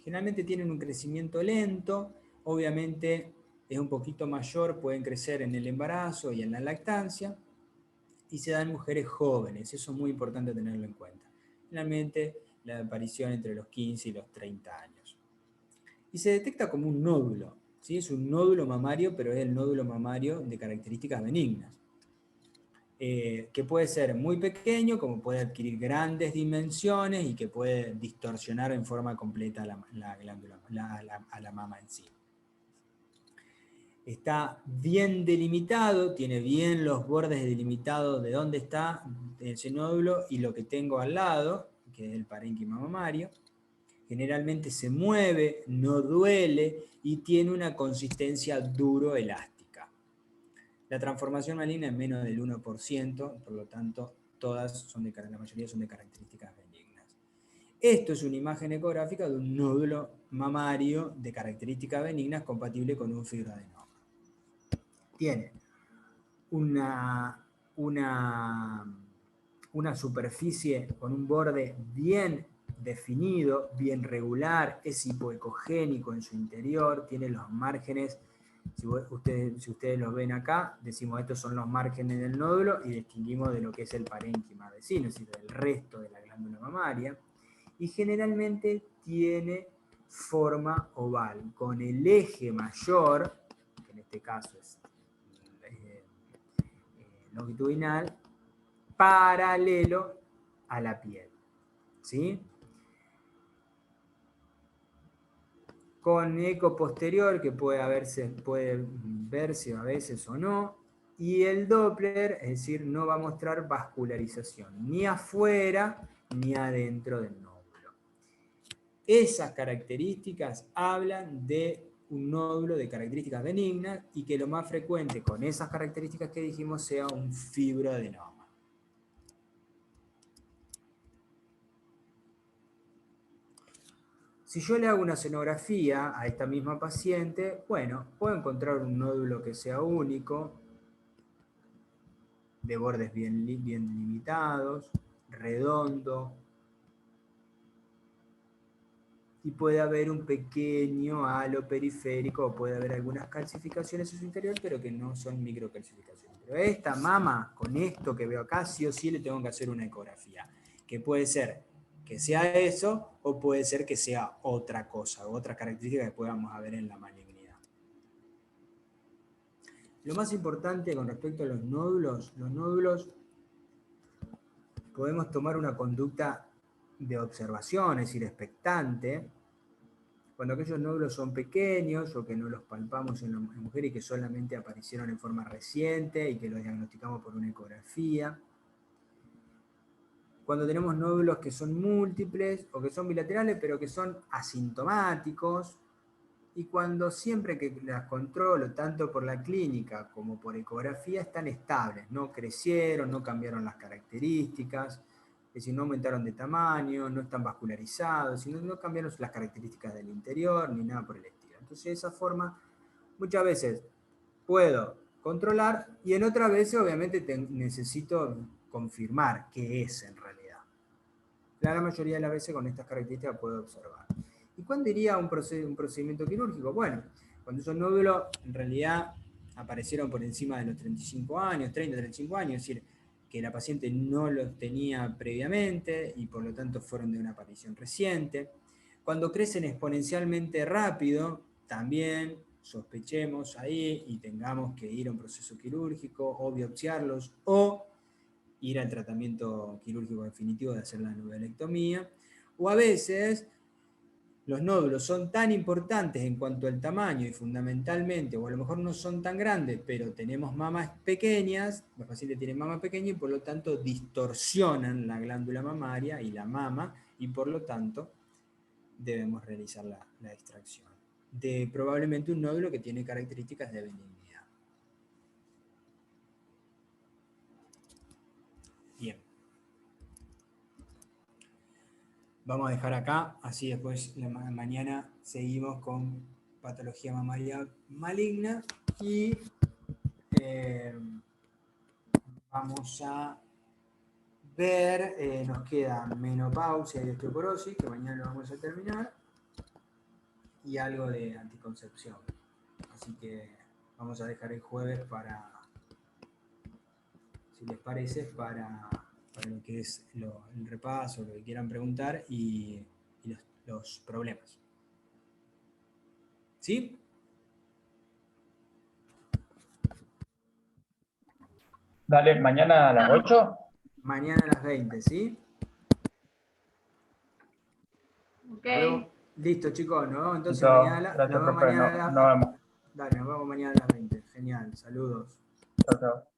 Generalmente tienen un crecimiento lento, obviamente es un poquito mayor, pueden crecer en el embarazo y en la lactancia, y se da en mujeres jóvenes, eso es muy importante tenerlo en cuenta. Generalmente la aparición entre los 15 y los 30 años. Y se detecta como un nódulo, ¿sí? Es un nódulo mamario, pero es el nódulo mamario de características benignas. Que puede ser muy pequeño, como puede adquirir grandes dimensiones y que puede distorsionar en forma completa la glándula, a la mama en sí. Está bien delimitado, tiene bien los bordes delimitados de dónde está ese nódulo y lo que tengo al lado, que es el parénquima mamario. Generalmente se mueve, no duele y tiene una consistencia duro-elástica. La transformación maligna es menos del 1%, por lo tanto, la mayoría son de características benignas. Esto es una imagen ecográfica de un nódulo mamario de características benignas compatible con un fibroadenoma. Tiene una superficie con un borde bien definido, bien regular, es hipoecogénico en su interior, tiene los márgenes, si ustedes los ven acá, decimos estos son los márgenes del nódulo y distinguimos de lo que es el parénquima vecino, es decir, del resto de la glándula mamaria, y generalmente tiene forma oval, con el eje mayor, que en este caso es longitudinal, paralelo a la piel, ¿sí? Con eco posterior que puede verse a veces o no, y el Doppler, es decir, no va a mostrar vascularización, ni afuera ni adentro del nódulo. Esas características hablan de un nódulo de características benignas y que lo más frecuente con esas características que dijimos sea un fibroadenoma. Si yo le hago una sonografía a esta misma paciente, bueno, puedo encontrar un nódulo que sea único, de bordes bien limitados, redondo, y puede haber un pequeño halo periférico, o puede haber algunas calcificaciones en su interior, pero que no son microcalcificaciones. Pero esta mama, con esto que veo acá, sí o sí le tengo que hacer una ecografía, que puede ser que sea eso, o puede ser que sea otra cosa, otra característica que podamos ver en la malignidad. Lo más importante con respecto a los nódulos podemos tomar una conducta de observación, es decir, expectante, cuando aquellos nódulos son pequeños o que no los palpamos en la mujer y que solamente aparecieron en forma reciente y que los diagnosticamos por una ecografía. cuando tenemos nódulos que son múltiples o que son bilaterales, pero que son asintomáticos, y cuando siempre que las controlo, tanto por la clínica como por ecografía, están estables, no crecieron, no cambiaron las características, es decir, no aumentaron de tamaño, no están vascularizados, sino no cambiaron las características del interior, ni nada por el estilo. Entonces, de esa forma, muchas veces puedo controlar y en otras veces, obviamente, necesito confirmar qué es en realidad. La mayoría de las veces con estas características puedo observar. ¿Y cuándo iría un procedimiento quirúrgico? Bueno, cuando esos nódulos en realidad aparecieron por encima de los 35 años, 30, 35 años, es decir, que la paciente no los tenía previamente y por lo tanto fueron de una aparición reciente. Cuando crecen exponencialmente rápido, también sospechemos ahí y tengamos que ir a un proceso quirúrgico o biopsiarlos o ir al tratamiento quirúrgico definitivo de hacer la nudelectomía. O a veces los nódulos son tan importantes en cuanto al tamaño y fundamentalmente, o a lo mejor no son tan grandes, pero tenemos mamas pequeñas, los pacientes tienen mamas pequeñas y por lo tanto distorsionan la glándula mamaria y la mama y por lo tanto debemos realizar la extracción de probablemente un nódulo que tiene características de benignidad. Bien. Vamos a dejar acá, así después mañana seguimos con patología mamaria maligna y vamos a ver, nos queda menopausia y osteoporosis, que mañana lo vamos a terminar, y algo de anticoncepción. Así que vamos a dejar el jueves para, si les parece, para lo que es el repaso, lo que quieran preguntar y los problemas. ¿Sí? Dale, mañana a las 8. Mañana a las 20, ¿sí? Ok. Listo, chicos, ¿no? Entonces Listo. mañana Gracias, nos vemos profe. mañana a las... Nos vemos. Dale, nos vemos mañana a las 20. Genial, saludos. Chao, chao.